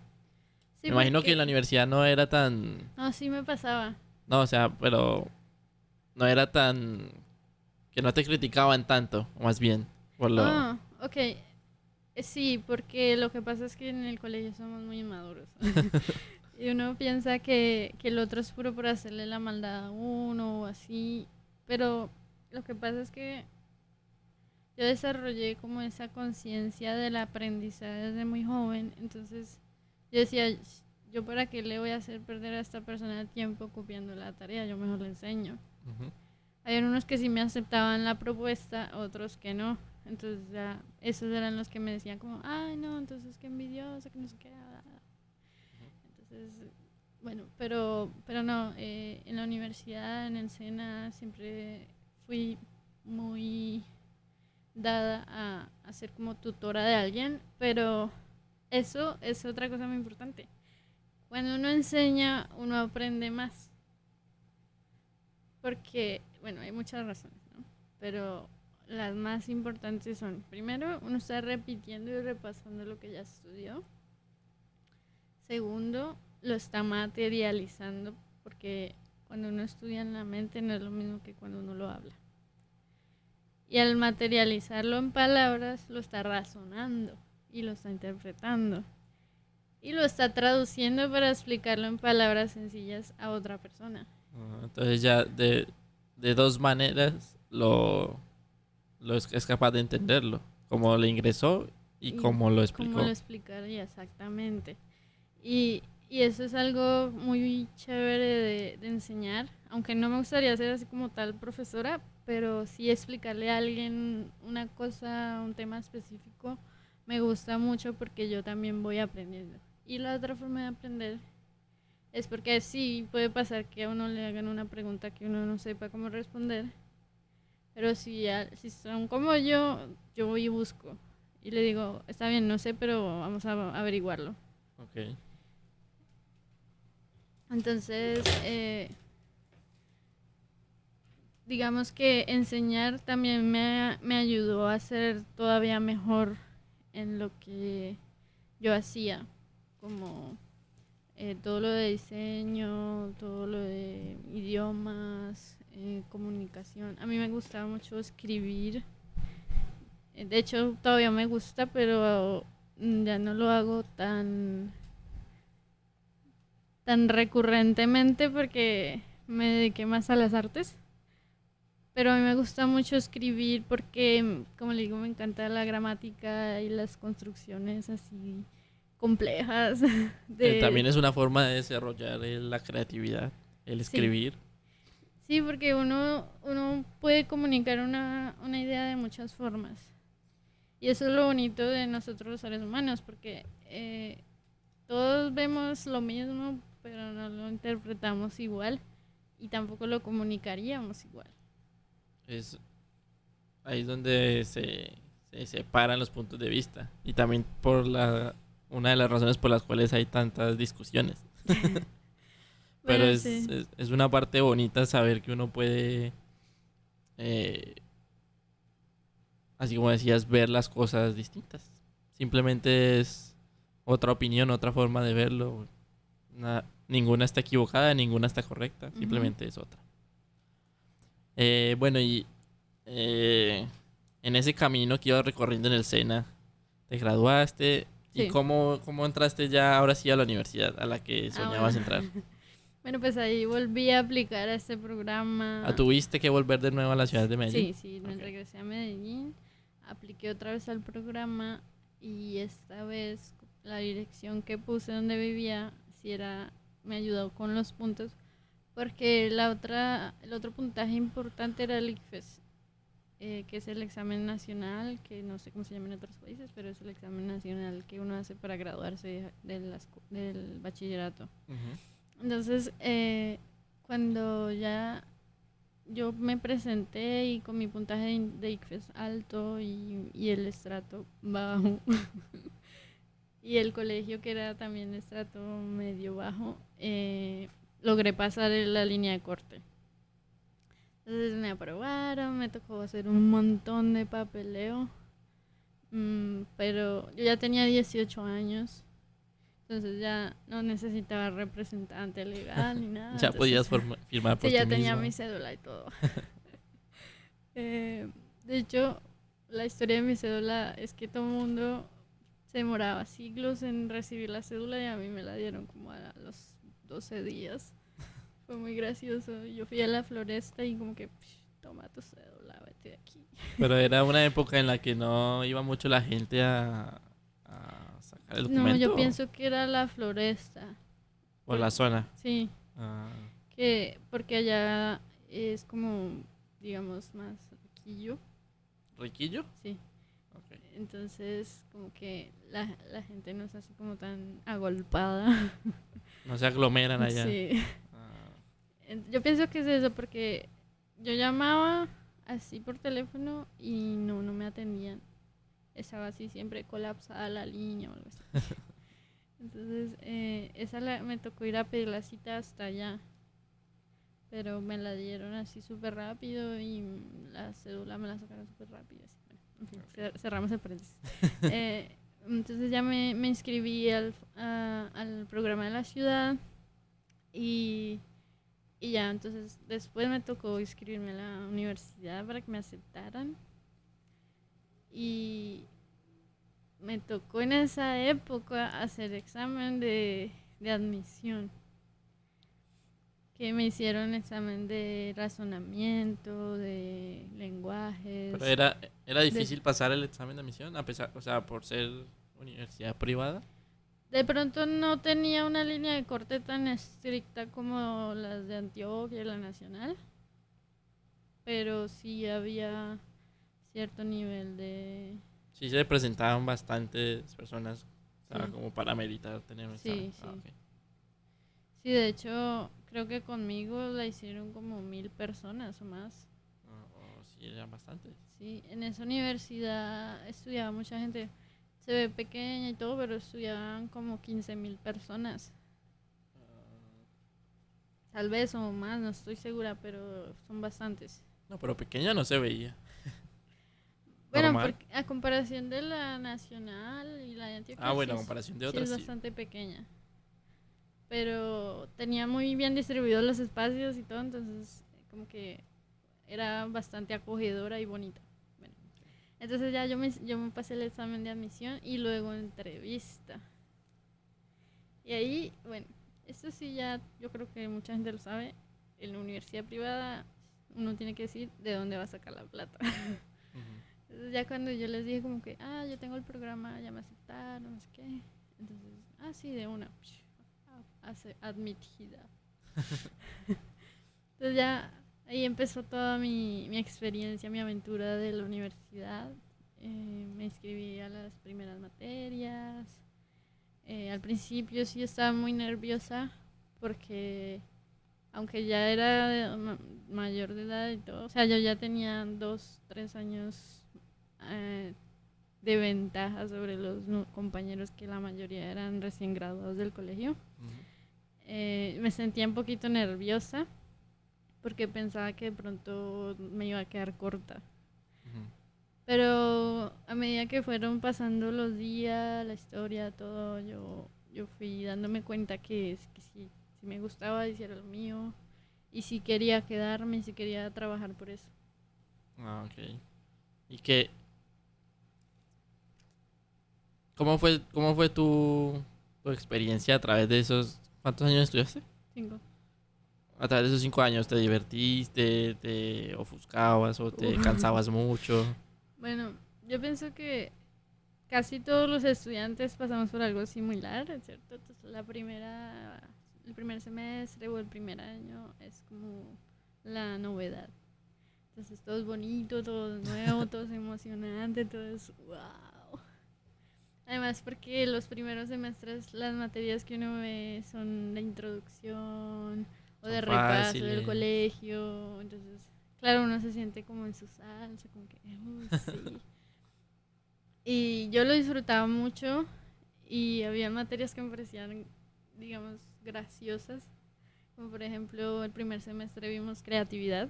Sí, Me imagino que en la porque... universidad no era tan, No, sí me pasaba. no, o sea, pero no era tan, que no te criticaban tanto, o más bien, por lo, Ah, ok. Sí, porque lo que pasa es que en el colegio somos muy inmaduros. Y uno piensa que el otro es puro por hacerle la maldad a uno o así. Pero lo que pasa es que yo desarrollé como esa conciencia del aprendizaje desde muy joven. Entonces yo decía, yo para qué le voy a hacer perder a esta persona el tiempo copiando la tarea, yo mejor le enseño. Ujú. Hay unos que sí me aceptaban la propuesta, otros que no. Entonces ya, esos eran los que me decían como, ay no, entonces qué envidiosa, que no sé qué. Entonces, bueno, pero no, en la universidad, en el SENA, siempre fui muy dada a ser como tutora de alguien, pero eso es otra cosa muy importante. Cuando uno enseña, uno aprende más. Porque, bueno, hay muchas razones, ¿no? Pero las más importantes son, primero, uno está repitiendo y repasando lo que ya estudió. Segundo, lo está materializando, porque cuando uno estudia en la mente no es lo mismo que cuando uno lo habla. Y al materializarlo en palabras, lo está razonando y lo está interpretando. Y lo está traduciendo para explicarlo en palabras sencillas a otra persona. Entonces ya de dos maneras es capaz de entenderlo, como lo ingresó y Y cómo lo cómo lo explicó. explicaría exactamente. Y eso es algo muy chévere de enseñar, aunque no me gustaría ser así como tal profesora, pero sí explicarle a alguien una cosa, un tema específico, me gusta mucho porque yo también voy aprendiendo. Y la otra forma de aprender es porque sí puede pasar que a uno le hagan una pregunta que uno no sepa cómo responder, pero si son como yo voy y busco y le digo, está bien, no sé, pero vamos a averiguarlo. Ok. Entonces, digamos que enseñar también me ayudó a ser todavía mejor en lo que yo hacía, como todo lo de diseño, todo lo de idiomas, comunicación. A mí me gustaba mucho escribir. De hecho, todavía me gusta, pero ya no lo hago tan recurrentemente porque me dediqué más a las artes. Pero a mí me gusta mucho escribir porque, como le digo, me encanta la gramática y las construcciones así complejas de... También es una forma de desarrollar la creatividad, el Sí, escribir. sí, porque uno puede comunicar una idea de muchas formas. Y eso es lo bonito de nosotros los seres humanos, porque todos vemos lo mismo, pero no lo interpretamos igual y tampoco lo comunicaríamos igual. Es ahí es donde se separan los puntos de vista. Y también una de las razones por las cuales hay tantas discusiones. Pero Bueno, sí. es una parte bonita saber que uno puede, eh, así como decías, ver las cosas distintas. Simplemente es otra opinión, otra forma de verlo. Ninguna está equivocada, ninguna está correcta, Ujú. simplemente es otra. Bueno, y eh, en ese camino que ibas recorriendo en el SENA, te graduaste. ¿Y Sí. cómo entraste ya ahora sí a la universidad a la que Ah, bueno. soñabas entrar? Bueno, pues ahí volví a aplicar a este programa. ¿Tuviste que volver de nuevo a la ciudad de Medellín? Sí, sí, me Ok. regresé a Medellín, apliqué otra vez al programa y esta vez la dirección que puse donde vivía sí era, me ayudó con los puntos porque el otro puntaje importante era el ICFES, que es el examen nacional, que no sé cómo se llama en otros países, pero es el examen nacional que uno hace para graduarse del bachillerato. Ujú. Entonces, cuando ya yo me presenté y con mi puntaje de ICFES alto y el estrato bajo y el colegio que era también estrato medio bajo, logré pasar en la línea de corte. Entonces me aprobaron, me tocó hacer un montón de papeleo, pero yo ya tenía 18 años, entonces ya no necesitaba representante legal ni nada, Ya entonces podías firmar sí, por ti ya tenía mi misma. cédula y todo. De hecho, la historia de mi cédula es que todo el mundo se demoraba siglos en recibir la cédula y a mí me la dieron como a los 12 días. Fue muy gracioso. Yo fui a la floresta y como que, toma tu cédula, vete de aquí. Pero era una época en la que no iba mucho la gente a sacar el No, yo documento pienso que era la floresta. por la zona. Sí, Ah, que porque allá es como, digamos, más riquillo. ¿Riquillo? Sí. Ok. Entonces, como que la gente no es así como tan agolpada. No se aglomeran allá. Sí. Ah, Yo pienso que es eso porque yo llamaba así por teléfono y no me atendían. Estaba así siempre colapsada la línea o algo así. Entonces, me tocó ir a pedir la cita hasta allá. Pero me la dieron así súper rápido y la cédula me la sacaron súper rápido. Así. Bueno, en fin, ok. cerramos el paréntesis. Eh, entonces ya me inscribí al programa de la ciudad y, y ya, entonces después me tocó inscribirme a la universidad para que me aceptaran. Y me tocó en esa época hacer examen de admisión. Que me hicieron examen de razonamiento, de Pero lenguajes, era de, difícil pasar el examen de admisión, a pesar, o sea, por ser universidad privada. de pronto no tenía una línea de corte tan estricta como las de Antioquia y la Nacional, pero sí había cierto nivel de... Sí se presentaban bastantes personas, o sea, Sí, como para meritar tener un examen. sí, Ah, sí. ok. Sí, de hecho, creo que conmigo la hicieron como 1000 personas o más. Sí, eran bastantes. Sí, en esa universidad estudiaba mucha gente. Se ve pequeña y todo, pero estudiaban como 15.000 personas. Tal vez o más, no estoy segura, pero son bastantes. No, pero pequeña no se veía. Bueno, Normal. porque a comparación de la nacional y la de Ah, Antioquia, bueno, a comparación de sí otras, es sí. bastante pequeña. Pero tenía muy bien distribuidos los espacios y todo, entonces como que era bastante acogedora y bonita. Bueno, entonces ya yo me pasé el examen de admisión y luego entrevista. Y ahí, bueno, esto sí ya yo creo que mucha gente lo sabe. En la universidad privada uno tiene que decir de dónde va a sacar la plata. Ujú. Entonces ya cuando yo les dije como que, yo tengo el programa, ya me aceptaron, no sé qué. Entonces, sí, de una. Admitida. Entonces ya ahí empezó toda mi experiencia, mi aventura de la universidad. Me inscribí a las primeras materias. Al principio sí estaba muy nerviosa porque aunque ya era mayor de edad y todo, o sea, yo ya tenía 2, 3 años eh, de ventaja sobre los compañeros que la mayoría eran recién graduados del colegio. Ujú. Me sentía un poquito nerviosa porque pensaba que de pronto me iba a quedar corta. Ujú. Pero a medida que fueron pasando los días, la historia, todo, yo fui dándome cuenta que si me gustaba, hiciera lo mío. Y si quería quedarme, si quería trabajar por eso. Ah, ok. ¿Y qué? ¿Cómo fue tu experiencia a través de esos... ¿Cuántos años estudiaste? 5. A través de esos 5 años, ¿te divertiste, te ofuscabas o te cansabas mucho? Bueno, yo pienso que casi todos los estudiantes pasamos por algo similar, ¿cierto? Entonces, el primer semestre o el primer año es como la novedad. Entonces todo es bonito, todo es nuevo, todo es emocionante, todo es wow. Además porque los primeros semestres las materias que uno ve son de introducción o Son de repaso del fáciles. colegio. Entonces, claro, uno se siente como en su salsa, como que, sí. Y yo lo disfrutaba mucho y había materias que me parecían, digamos, graciosas. Como por ejemplo, el primer semestre vimos creatividad,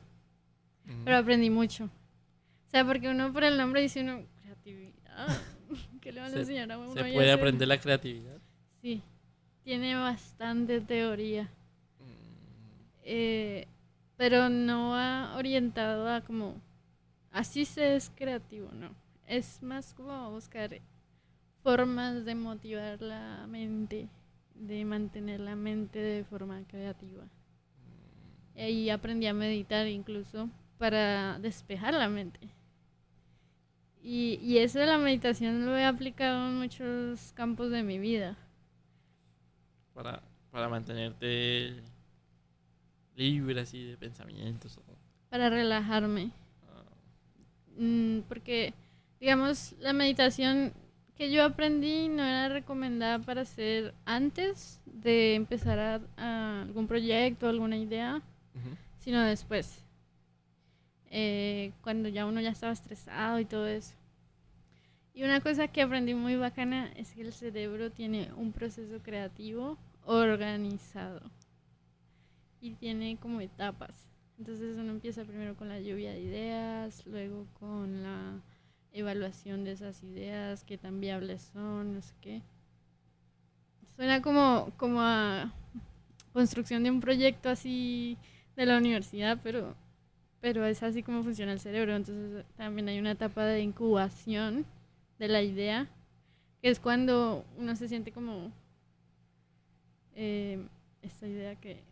pero Ujú. aprendí mucho. O sea, porque uno por el nombre dice uno, creatividad, ¿qué le van a ¿Se, enseñar a uno se ahí a puede hacer? aprender la creatividad? Sí, tiene bastante teoría, Mm, eh, pero no va orientado a como, así se es creativo, no. Es más como buscar formas de motivar la mente, de mantener la mente de forma creativa. Y ahí aprendí a meditar incluso para despejar la mente. Y eso de la meditación lo he aplicado en muchos campos de mi vida. para, para mantenerte libre así de pensamientos. Para relajarme. Ah, Porque, digamos, la meditación que yo aprendí no era recomendada para hacer antes de empezar a algún proyecto, alguna idea, ujú. sino después, cuando ya uno ya estaba estresado y todo eso. Y una cosa que aprendí muy bacana es que el cerebro tiene un proceso creativo organizado y tiene como etapas. Entonces uno empieza primero con la lluvia de ideas, luego con la evaluación de esas ideas, qué tan viables son, no sé qué. Suena como a construcción de un proyecto así de la universidad, pero es así como funciona el cerebro. Entonces también hay una etapa de incubación de la idea, que es cuando uno se siente como eh, esta idea que,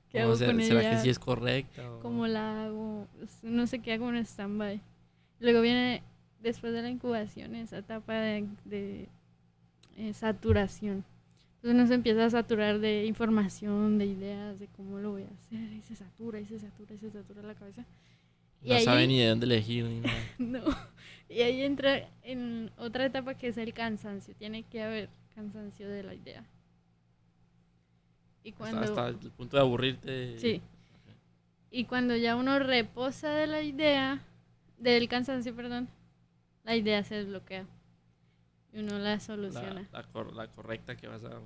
¿qué ¿Cómo hago con será que ella? sí es correcta? ¿Cómo la hago? Uno se queda como en stand-by. Luego viene, después de la incubación, esa etapa de saturación. Entonces uno se empieza a saturar de información, de ideas, de cómo lo voy a hacer, y se satura, y se satura, y se satura la cabeza. Y No sabe ahí, ni de dónde elegir ni nada. no, y ahí entra en otra etapa que es el cansancio. Tiene que haber cansancio de la idea. Y Hasta cuando, el punto de aburrirte. sí, y cuando ya uno reposa de la idea, del cansancio, perdón, la idea se desbloquea y uno la La, soluciona. la correcta que vas a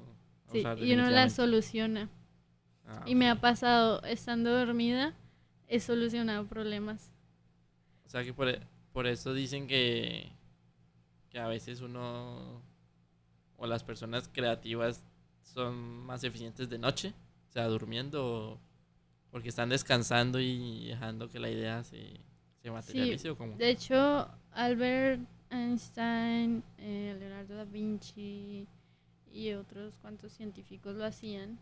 Sí, usar y uno la definitivamente. soluciona. Ah, Y ok. me ha pasado, estando dormida, he solucionado problemas. O sea que por eso dicen que a veces uno o las personas creativas son más eficientes de noche, o sea, durmiendo, porque están descansando y dejando que la idea se Sí, materialice o como. de hecho, Albert Einstein, Leonardo da Vinci y otros cuantos científicos lo hacían.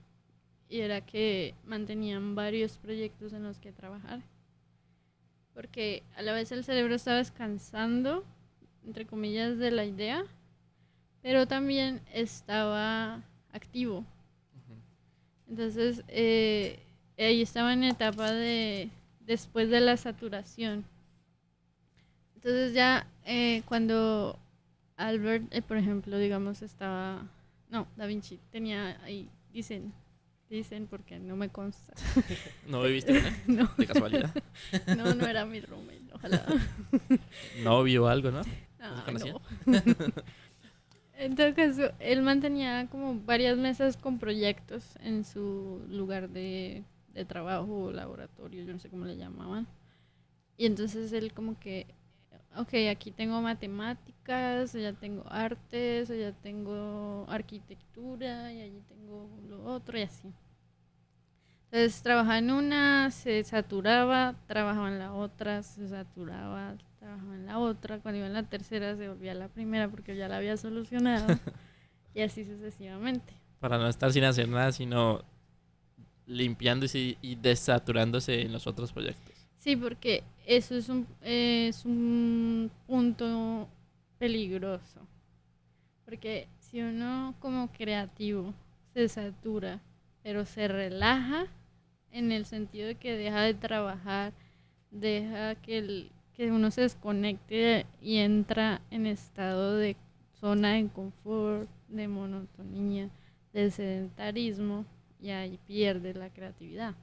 Y era que mantenían varios proyectos en los que trabajar. Porque a la vez el cerebro estaba descansando, entre comillas, de la idea, pero también estaba activo. Ujú. Entonces, ahí estaba en etapa de después de la saturación. Entonces ya cuando Albert, por ejemplo, digamos, estaba... No, Da Vinci tenía ahí, dicen porque no me consta. ¿No viviste con él? No, De casualidad. no era mi roommate, ojalá. No vio algo, ¿no? ¿No se Ay, conocían? no. En todo caso, él mantenía como varias mesas con proyectos en su lugar de trabajo o laboratorio, yo no sé cómo le llamaban. Y entonces él como que, ok, aquí tengo matemáticas, allá tengo artes, allá tengo arquitectura y allí tengo lo otro y así. Entonces trabajaba en una, se saturaba, trabajaba en la otra, se saturaba, trabajaba en la otra. Cuando iba en la tercera se volvía a la primera porque ya la había solucionado y así sucesivamente. Para no estar sin hacer nada, sino limpiándose y desaturándose en los otros proyectos. Sí, porque eso es un punto peligroso. Porque si uno como creativo se satura, pero se relaja en el sentido de que deja de trabajar, deja que uno se desconecte y entra en estado de zona de confort, de monotonía, de sedentarismo, y ahí pierde la creatividad.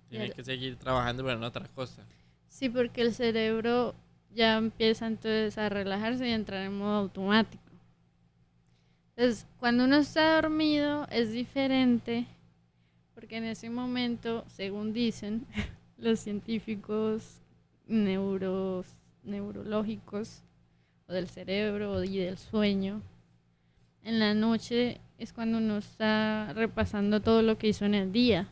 Tiene que seguir trabajando pero en otra cosa. Sí, porque el cerebro ya empieza entonces a relajarse y a entrar en modo automático. Entonces, cuando uno está dormido es diferente, porque en ese momento, según dicen los científicos neurológicos o del cerebro y del sueño, en la noche es cuando uno está repasando todo lo que hizo en el día.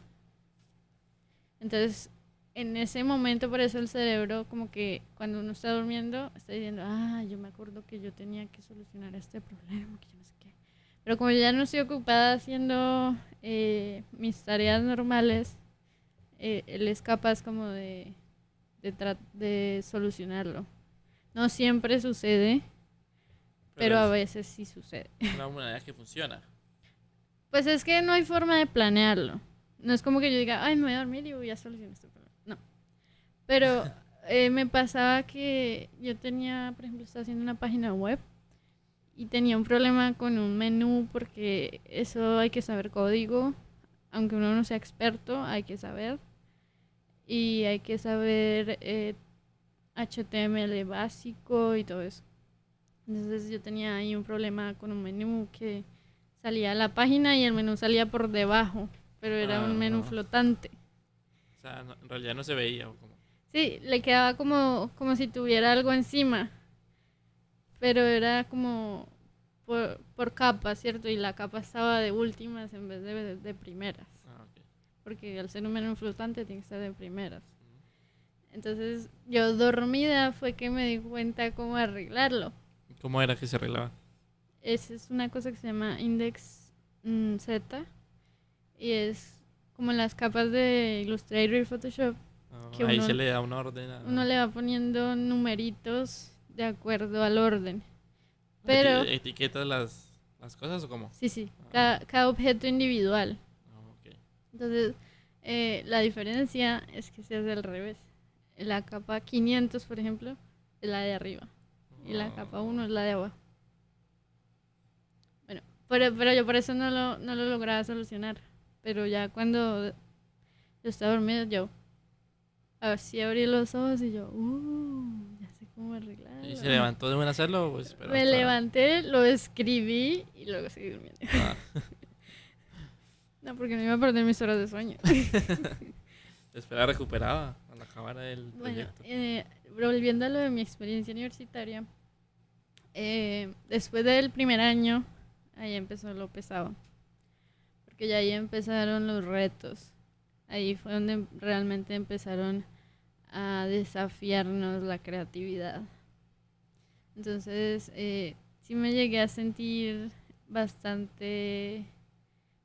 Entonces, en ese momento, por eso el cerebro, como que cuando uno está durmiendo, está diciendo, yo me acuerdo que yo tenía que solucionar este problema, que yo no sé qué. Pero como yo ya no estoy ocupada haciendo mis tareas normales, él es capaz como de solucionarlo. No siempre sucede, pero a veces sí sucede. Es una manera que funciona. Pues es que no hay forma de planearlo. No es como que yo diga, me voy a dormir y voy a solucionar este problema. No. Pero me pasaba que yo tenía, por ejemplo, estaba haciendo una página web y tenía un problema con un menú porque eso hay que saber código. Aunque uno no sea experto, hay que saber. Y hay que saber HTML básico y todo eso. Entonces yo tenía ahí un problema con un menú que salía a la página y el menú salía por debajo, pero era un menú flotante. O sea, en realidad no se veía. ¿O cómo? Sí, le quedaba como si tuviera algo encima, pero era como por capas, ¿cierto? Y la capa estaba de últimas en vez de primeras. Okay. Porque al ser un menú flotante tiene que estar de primeras. Entonces yo dormida fue que me di cuenta cómo arreglarlo. ¿Cómo era que se arreglaba? Esa es una cosa que se llama Index Z y es como las capas de Illustrator y Photoshop. Que ahí se le da una orden. Uno le va poniendo numeritos de acuerdo al orden. Pero ¿Etiquetas las cosas o cómo? Sí. Cada objeto individual. Okay. Entonces, la diferencia es que se hace al revés. La capa 500, por ejemplo, es la de arriba. Y la capa 1 es la de abajo. Bueno, pero yo por eso no lo lograba solucionar. Pero ya cuando yo estaba dormido, yo así abrí los ojos y yo, ya sé cómo arreglarlo. ¿Y se levantó de buen hacerlo? Pues, me levanté, lo escribí y luego seguí durmiendo. No, porque no iba a perder mis horas de sueño. Espera recuperaba al acabar el proyecto. Volviendo a lo de mi experiencia universitaria, después del primer año, ahí empezó lo pesado. Porque ya ahí empezaron los retos. Ahí fue donde realmente empezaron a desafiarnos la creatividad. Entonces, sí me llegué a sentir bastante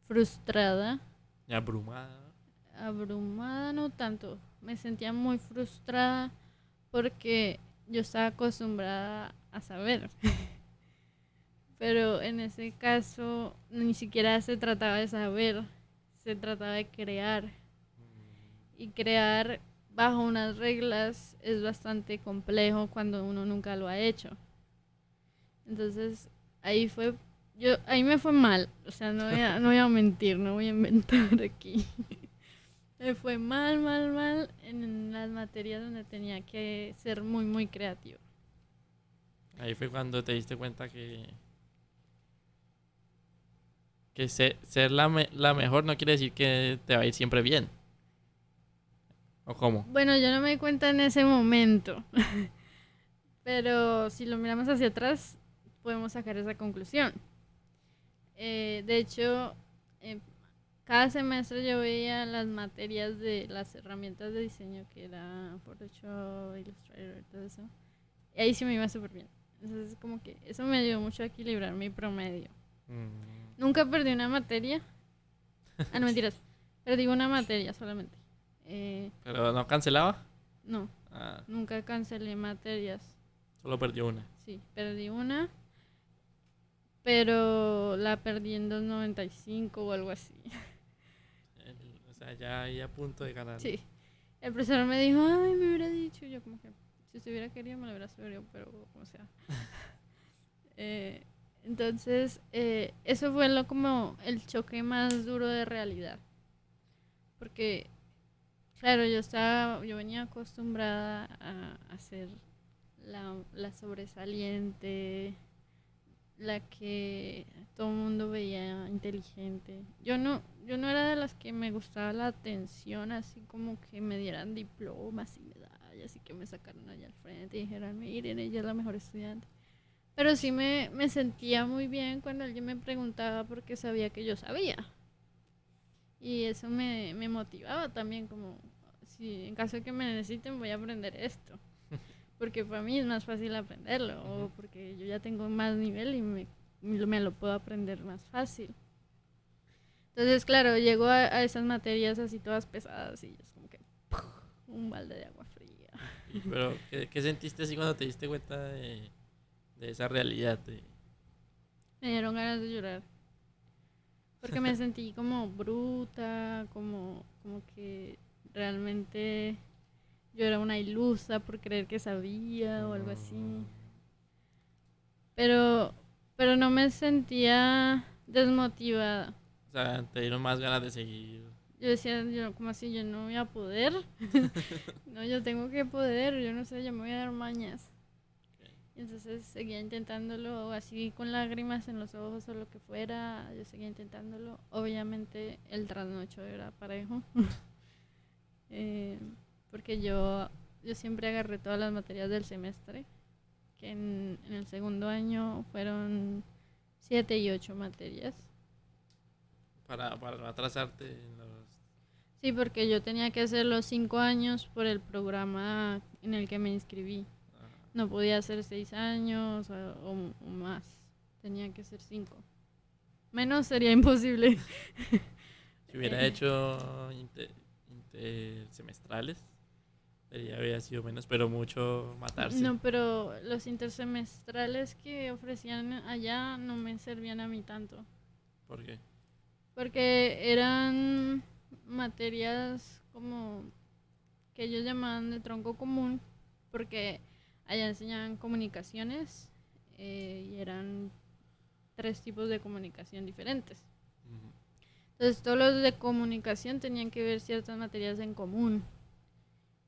frustrada. ¿Y abrumada? Abrumada no tanto. Me sentía muy frustrada porque yo estaba acostumbrada a saber. Pero en ese caso ni siquiera se trataba de saber, se trataba de crear. Y crear bajo unas reglas es bastante complejo cuando uno nunca lo ha hecho. Entonces ahí me fue mal. O sea, no voy a mentir, no voy a inventar aquí. Me fue mal en las materias donde tenía que ser muy, muy creativo. Ahí fue cuando te diste cuenta que que ser la mejor no quiere decir que te va a ir siempre bien. ¿O cómo? Bueno, yo no me di cuenta en ese momento, pero si lo miramos hacia atrás, podemos sacar esa conclusión. De hecho, eh, cada semestre yo veía las materias de las herramientas de diseño que era Photoshop, Illustrator, todo eso. Y ahí sí me iba súper bien. Entonces, como que eso me ayudó mucho a equilibrar mi promedio. Nunca perdí una materia. Ah, no, mentiras. Perdí una materia solamente. ¿Pero no cancelaba? No, Ah, nunca cancelé materias. solo perdió una. Sí, perdí una, pero la perdí en 2.95 o algo así. O sea, ya ahí a punto de ganar. Sí. El profesor me dijo, ay, me hubiera dicho. Yo como que, si se hubiera querido, me lo hubiera sabido, pero como sea. Entonces, eso fue como el choque más duro de realidad. Porque, claro, yo venía acostumbrada a ser la sobresaliente, la que todo el mundo veía inteligente. Yo no era de las que me gustaba la atención, así como que me dieran diplomas y medallas y que me sacaran allá al frente y dijeran, miren, ella es la mejor estudiante. Pero sí me sentía muy bien cuando alguien me preguntaba porque sabía que yo sabía. Y eso me motivaba también, como si en caso de que me necesiten voy a aprender esto. Porque para mí es más fácil aprenderlo, o porque yo ya tengo más nivel y me lo puedo aprender más fácil. Entonces, claro, llego a esas materias así todas pesadas y es como que un balde de agua fría. Pero, ¿qué sentiste así cuando te diste cuenta de esa realidad? Me dieron ganas de llorar. Porque me sentí como bruta, como que realmente yo era una ilusa por creer que sabía o algo así. Pero no me sentía desmotivada. O sea, te dieron más ganas de seguir. Yo decía, como así, yo no voy a poder. No, yo tengo que poder, yo no sé, yo me voy a dar mañas. Okay. Y entonces seguía intentándolo, así con lágrimas en los ojos o lo que fuera, yo seguía intentándolo. Obviamente el trasnocho era parejo. Porque yo siempre agarré todas las materias del semestre, que en el segundo año fueron 7 y 8 materias. Para no atrasarte en los... Sí, porque yo tenía que hacer los 5 años por el programa en el que me inscribí. No podía hacer 6 años o más. Tenía que ser 5. Menos sería imposible. Si hubiera hecho intersemestrales, habría sido menos, pero mucho matarse. No, pero los intersemestrales que ofrecían allá no me servían a mí tanto. ¿Por qué? Porque eran materias como que ellos llamaban de tronco común, porque allá enseñaban comunicaciones y eran 3 tipos de comunicación diferentes. Entonces todos los de comunicación tenían que ver ciertas materias en común.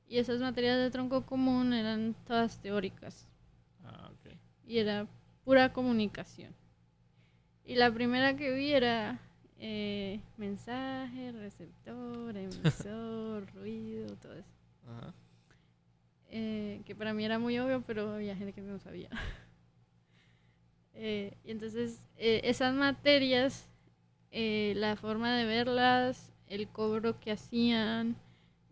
Y esas materias de tronco común eran todas teóricas. Okay. Y era pura comunicación. Y la primera que vi era mensaje, receptor, emisor, ruido, todo eso. Ajá. Que para mí era muy obvio, pero había gente que no sabía. Y entonces esas materias, la forma de verlas, el cobro que hacían,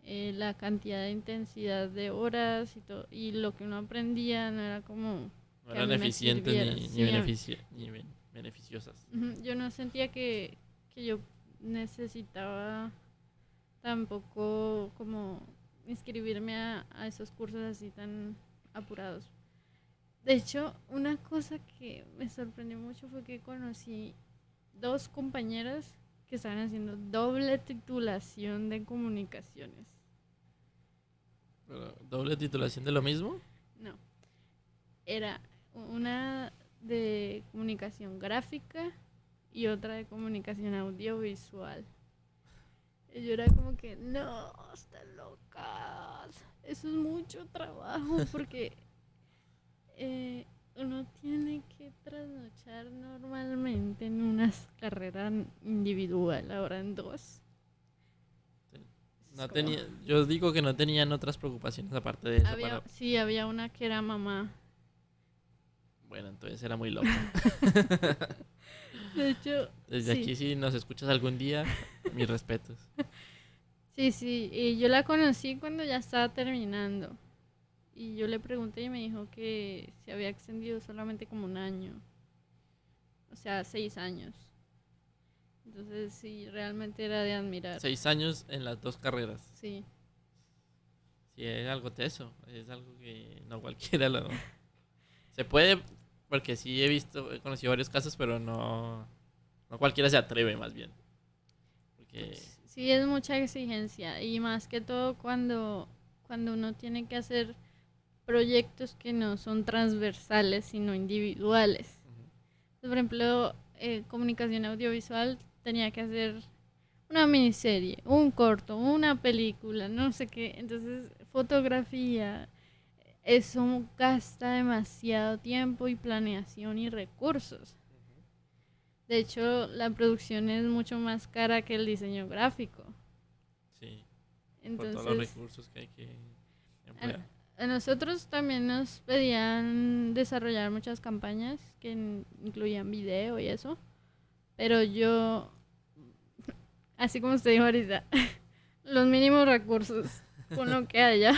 la cantidad de intensidad de horas y todo, y lo que uno aprendía no era como No que a eran mí me eficientes sirviera. ni beneficiosas. Yo no sentía que yo necesitaba tampoco como inscribirme a esos cursos así tan apurados. De hecho, una cosa que me sorprendió mucho fue que conocí 2 compañeras que estaban haciendo doble titulación de comunicaciones. ¿Pero doble titulación de lo mismo? No, era una de comunicación gráfica y otra de comunicación audiovisual. Y yo era como que, no, están locas. Eso es mucho trabajo porque uno tiene que trasnochar normalmente en una carrera individual, ahora en dos. No tenía, yo digo que no tenían otras preocupaciones aparte de eso para... Sí, había una que era mamá. Bueno, entonces era muy loca. De hecho, Desde aquí si nos escuchas algún día, mis respetos. Sí, y yo la conocí cuando ya estaba terminando. Y yo le pregunté y me dijo que se había extendido solamente como un año. O sea, 6 años. Entonces sí, realmente era de admirar. 6 años en las dos carreras. Sí. Sí, es algo teso. Es algo que no cualquiera lo... Se puede, porque sí he conocido varios casos, pero no cualquiera se atreve más bien. Porque... Sí, es mucha exigencia. Y más que todo cuando uno tiene que hacer proyectos que no son transversales, sino individuales. Por ejemplo, comunicación audiovisual tenía que hacer una miniserie, un corto, una película, no sé qué. Entonces, fotografía, eso gasta demasiado tiempo y planeación y recursos. De hecho, la producción es mucho más cara que el diseño gráfico. Sí. Entonces, por todos los recursos que hay que emplear. A nosotros también nos pedían desarrollar muchas campañas que incluían video y eso. Pero yo, así como usted dijo ahorita, los mínimos recursos con lo que haya.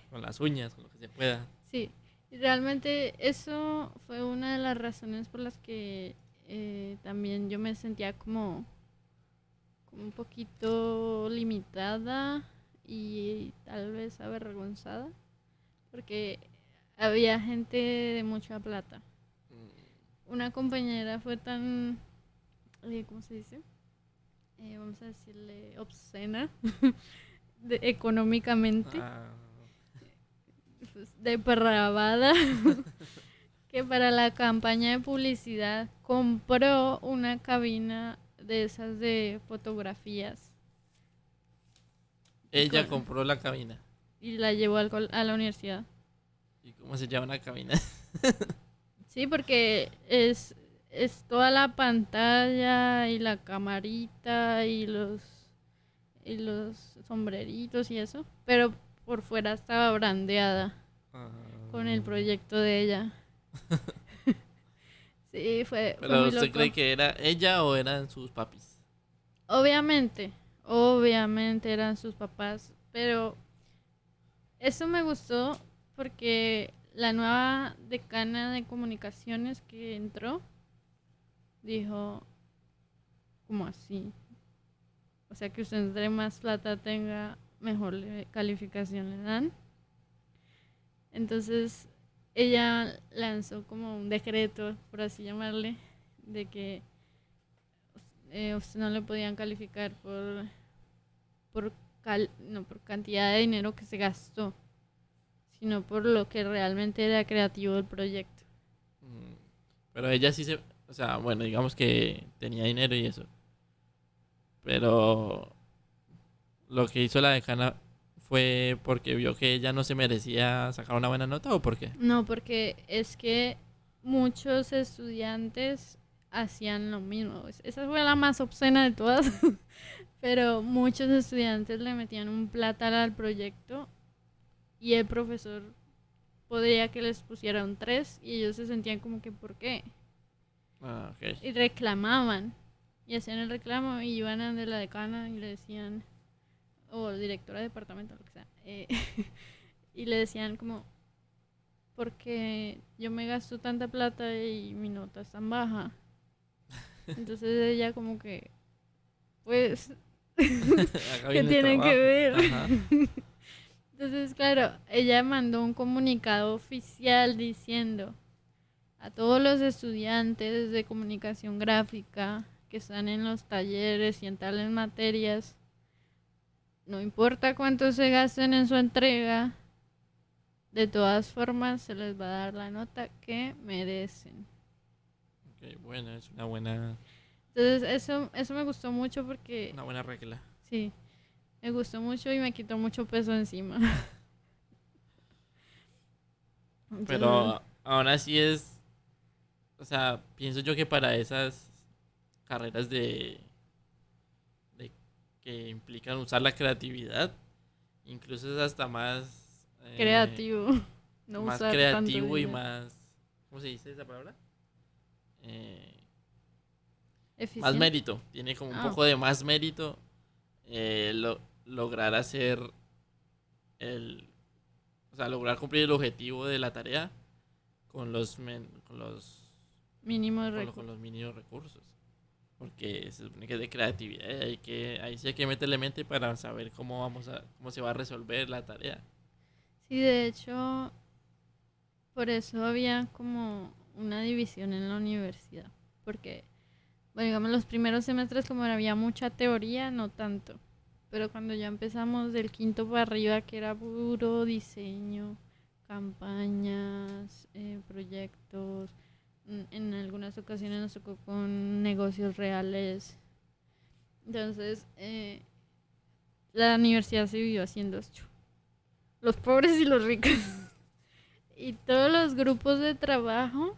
Con las uñas, con lo que se pueda. Sí, y realmente eso fue una de las razones por las que también yo me sentía como un poquito limitada y tal vez avergonzada, porque había gente de mucha plata. Una compañera fue tan, ¿cómo se dice? Vamos a decirle obscena económicamente, pues, depravada, que para la campaña de publicidad compró una cabina de esas de fotografías. Ella compró la cabina. Y la llevó a la universidad. ¿Y cómo se llama una cabina? Sí, porque es toda la pantalla y la camarita y los sombreritos y eso, pero por fuera estaba brandeada con el proyecto de ella. Sí, fue ¿Pero muy usted loco. cree que era ella o eran sus papis? Obviamente eran sus papás, pero eso me gustó porque la nueva decana de comunicaciones que entró dijo, ¿cómo así? O sea, que usted entre más plata tenga, mejor calificación le dan. Entonces, ella lanzó como un decreto, por así llamarle, de que usted no le podían calificar por cantidad de dinero que se gastó, sino por lo que realmente era creativo del proyecto. Pero ella sí o sea, bueno, digamos que tenía dinero y eso. Pero lo que hizo la decana fue porque vio que ella no se merecía sacar una buena nota, ¿o por qué? No, porque es que muchos estudiantes hacían lo mismo. Esa fue la más obscena de todas. Pero muchos estudiantes le metían un platal al proyecto y el profesor podría que les pusiera un 3 y ellos se sentían como que ¿por qué? Okay. Y reclamaban y hacían el reclamo y iban a de la decana y le decían, o directora de departamento, lo que sea, y le decían como, porque yo me gasto tanta plata y mi nota es tan baja. Entonces ella como que, pues, ¿qué tienen que ver? Entonces, claro, ella mandó un comunicado oficial diciendo a todos los estudiantes de comunicación gráfica que están en los talleres y en tales materias, no importa cuánto se gasten en su entrega, de todas formas se les va a dar la nota que merecen. Ok, bueno, es una buena... Entonces eso me gustó mucho porque... Una buena regla. Sí, me gustó mucho y me quitó mucho peso encima. Entonces, Pero aún así es, o sea, pienso yo que para esas carreras de que implican usar la creatividad, incluso es hasta más, creativo, no más usar tanto creativo y dinero. más, ¿cómo se dice esa palabra? Eh, Más Eficiente. mérito, tiene como un Ah, poco de más mérito lograr hacer el, o sea, lograr cumplir el objetivo de la tarea con mínimo de con recursos. los mínimos recursos. Porque se supone que es de creatividad y ahí sí hay que meterle mente para saber cómo se va a resolver la tarea. Sí, de hecho, por eso había como una división en la universidad. Porque, bueno, digamos, los primeros semestres como había mucha teoría, no tanto. Pero cuando ya empezamos del quinto para arriba, que era puro diseño, campañas, proyectos, en algunas ocasiones nos tocó con negocios reales. Entonces, la universidad se vivió haciendo esto. Los pobres y los ricos. Y todos los grupos de trabajo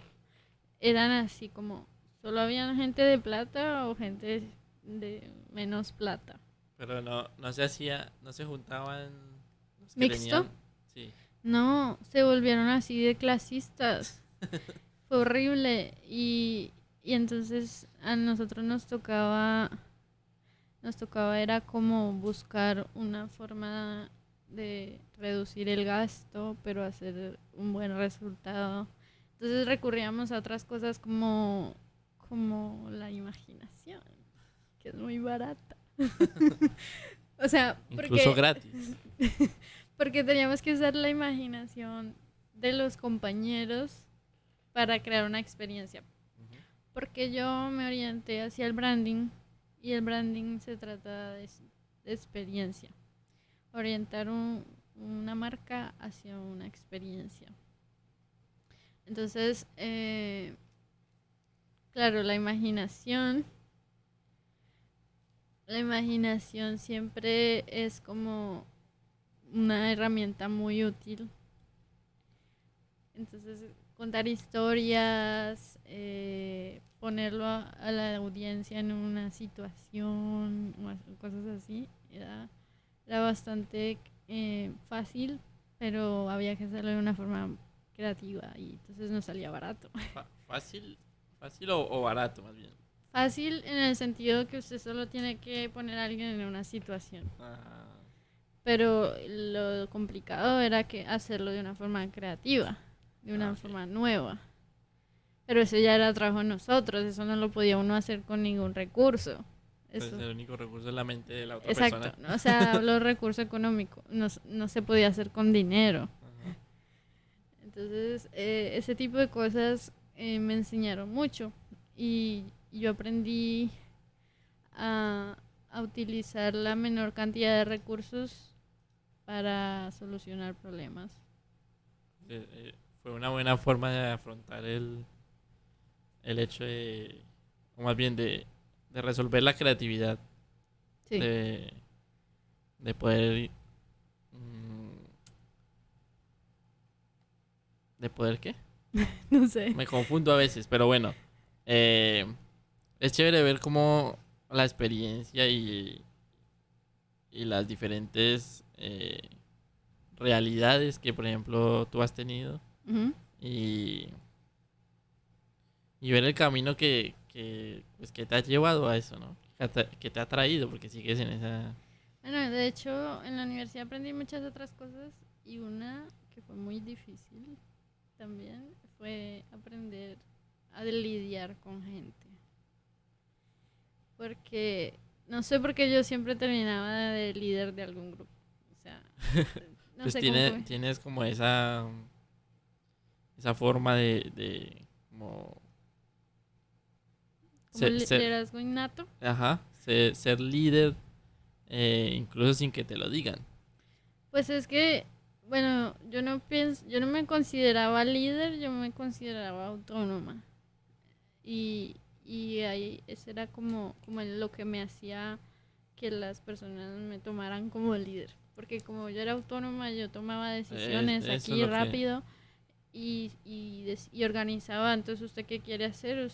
eran así como, solo había gente de plata o gente de menos plata. Pero no se hacía, no se juntaban los que ¿Mixto? tenían, sí. No, se volvieron así de clasistas. Fue horrible. Y entonces a nosotros nos tocaba era como buscar una forma de reducir el gasto, pero hacer un buen resultado. Entonces recurríamos a otras cosas como la imaginación, que es muy barata. O sea, Incluso gratis. porque teníamos que usar la imaginación de los compañeros para crear una experiencia. Ujú. Porque yo me orienté hacia el branding y el branding se trata de experiencia. Orientar una marca hacia una experiencia. Entonces, claro, la imaginación siempre es como una herramienta muy útil. Entonces, contar historias, ponerlo a la audiencia en una situación o cosas así, era bastante fácil, pero había que hacerlo de una forma creativa y entonces no salía barato. Fácil, fácil o barato más bien. Fácil en el sentido que usted solo tiene que poner a alguien en una situación, Ah, pero lo complicado era que hacerlo de una forma creativa, de una ok. forma nueva. Pero eso ya era trabajo de nosotros, eso no lo podía uno hacer con ningún recurso. Entonces Eso, el único recurso es la mente de la otra exacto, persona. ¿no? O sea, hablo de recurso económico, no se podía hacer con dinero. Ajá. Entonces, ese tipo de cosas me enseñaron mucho y yo aprendí a, a utilizar la menor cantidad de recursos para solucionar problemas. Fue una buena forma de afrontar el hecho o más bien de resolver la creatividad, Sí, de, de poder, mm, ¿de poder qué? no sé. Me confundo a veces, pero bueno, eh, es chévere ver cómo la experiencia y las diferentes realidades que, por ejemplo, tú has tenido Ujú. y, y ver el camino pues, que te ha llevado a eso, ¿no? Que te ha traído, porque sigues en esa... Bueno, de hecho, en la universidad aprendí muchas otras cosas y una que fue muy difícil también fue aprender a lidiar con gente. Porque no sé por qué yo siempre terminaba de líder de algún grupo. O sea, no Pues sé cómo fue. tienes como esa forma de como Como ser, liderazgo innato. ajá, ser líder, incluso sin que te lo digan. Pues es que, bueno, yo no me consideraba líder, yo me consideraba autónoma. Y ahí ese era como lo que me hacía que las personas me tomaran como líder. Porque como yo era autónoma, yo tomaba decisiones Eso es aquí lo que... rápido y organizaba, entonces usted qué quiere hacer,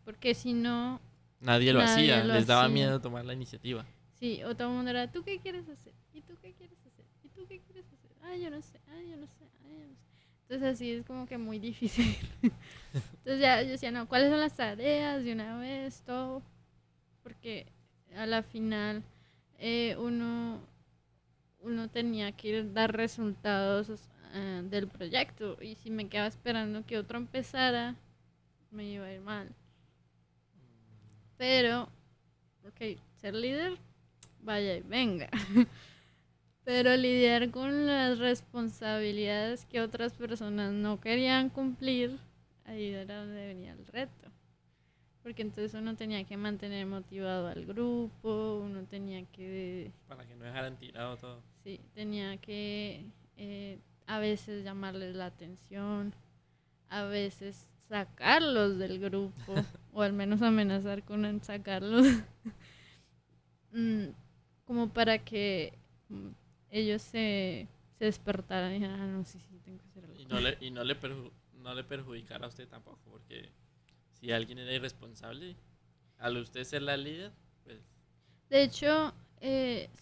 porque si no, Nadie lo nadie hacía, lo les daba hacía. miedo tomar la iniciativa. Sí, o todo el mundo era, ¿tú qué quieres hacer? ¿Y tú qué quieres hacer? ¿Y tú qué quieres hacer? Ay, yo no sé, ay, yo no sé, ay, yo no sé. Entonces así es como que muy difícil. Entonces ya yo decía, no, ¿cuáles son las tareas de una vez, todo? Porque a la final eh, uno, uno tenía que dar resultados del proyecto y si me quedaba esperando que otro empezara, me iba a ir mal. Pero, ok, ser líder, vaya y venga. Pero lidiar con las responsabilidades que otras personas no querían cumplir, ahí era donde venía el reto. Porque entonces uno tenía que mantener motivado al grupo, uno tenía que, Para que no dejaran tirado todo. sí, tenía que a veces llamarles la atención, a veces sacarlos del grupo, o al menos amenazar con sacarlos, mm, como para que mm, ellos se despertaran y dijeran, ah, no, sí, sí, tengo que hacer algo. No le perjudicara a usted tampoco, porque si alguien era irresponsable, al usted ser la líder, pues De hecho,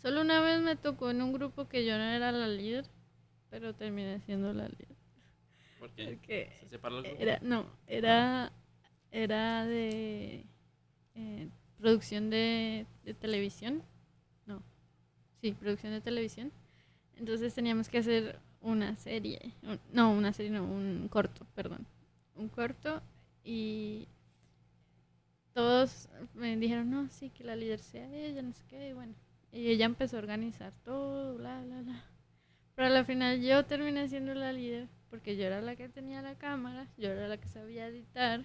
solo una vez me tocó en un grupo que yo no era la líder, pero terminé siendo la líder. porque Porque se separó el grupo. era, no, Ah, era de producción de televisión. No, sí, producción de televisión. Entonces teníamos que hacer una serie. No, una serie, no, un corto, perdón. Un corto y todos me dijeron, no, sí, que la líder sea ella, no sé qué, y bueno. Y ella empezó a organizar todo, bla, bla, bla. Pero al final yo terminé siendo la líder porque yo era la que tenía la cámara, yo era la que sabía editar,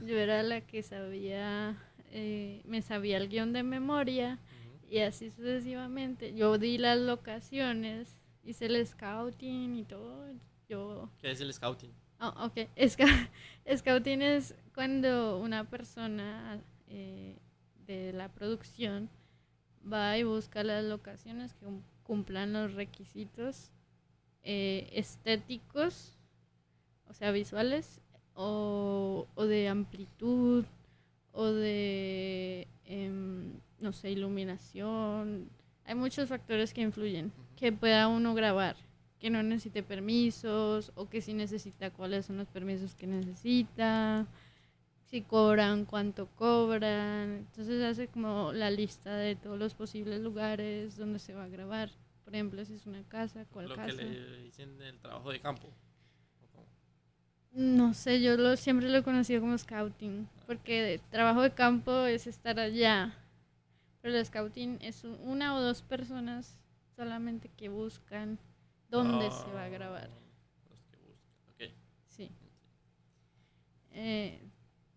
yo era la que sabía, me sabía el guión de memoria ujú. y así sucesivamente. Yo di las locaciones, hice el scouting y todo. Yo, ¿Qué es el scouting? oh, ok, scouting es cuando una persona de la producción va y busca las locaciones que cumplan los requisitos estéticos, o sea, visuales, o de amplitud, o de, no sé, iluminación. Hay muchos factores que influyen, Ujú. que pueda uno grabar, que no necesite permisos, o que si necesita, cuáles son los permisos que necesita, si cobran, cuánto cobran. Entonces hace como la lista de todos los posibles lugares donde se va a grabar. Por ejemplo, si es una casa, ¿cuál Lo que casa? le dicen el trabajo de campo. ¿O cómo? No sé, siempre lo he conocido como scouting, Ah, ok. porque trabajo de campo es estar allá, pero el scouting es una o dos personas solamente que buscan dónde se va a grabar. Ah, los que buscan. Ok. Sí. Eh,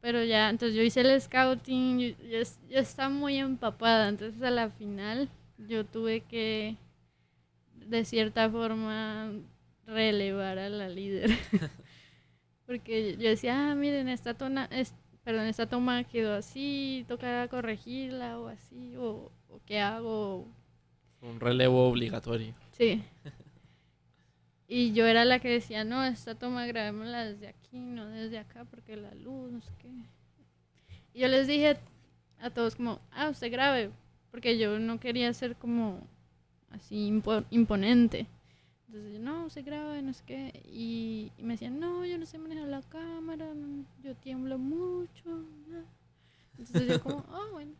pero ya, entonces yo hice el scouting, yo estaba muy empapada, entonces a la final yo tuve que, de cierta forma, relevar a la líder. Porque yo decía, ah, miren, perdón, esta toma quedó así, toca corregirla o así, o qué hago. Un relevo obligatorio. Sí. Y yo era la que decía, no, esta toma grabémosla desde aquí, no desde acá, porque la luz, no sé qué. Y yo les dije a todos como, ah, usted grabe, porque yo no quería ser como así imponente. Entonces yo, no, se graba, no sé qué. Y me decían, no, yo no sé manejar la cámara, yo tiemblo mucho. No. Entonces yo como, ah, bueno.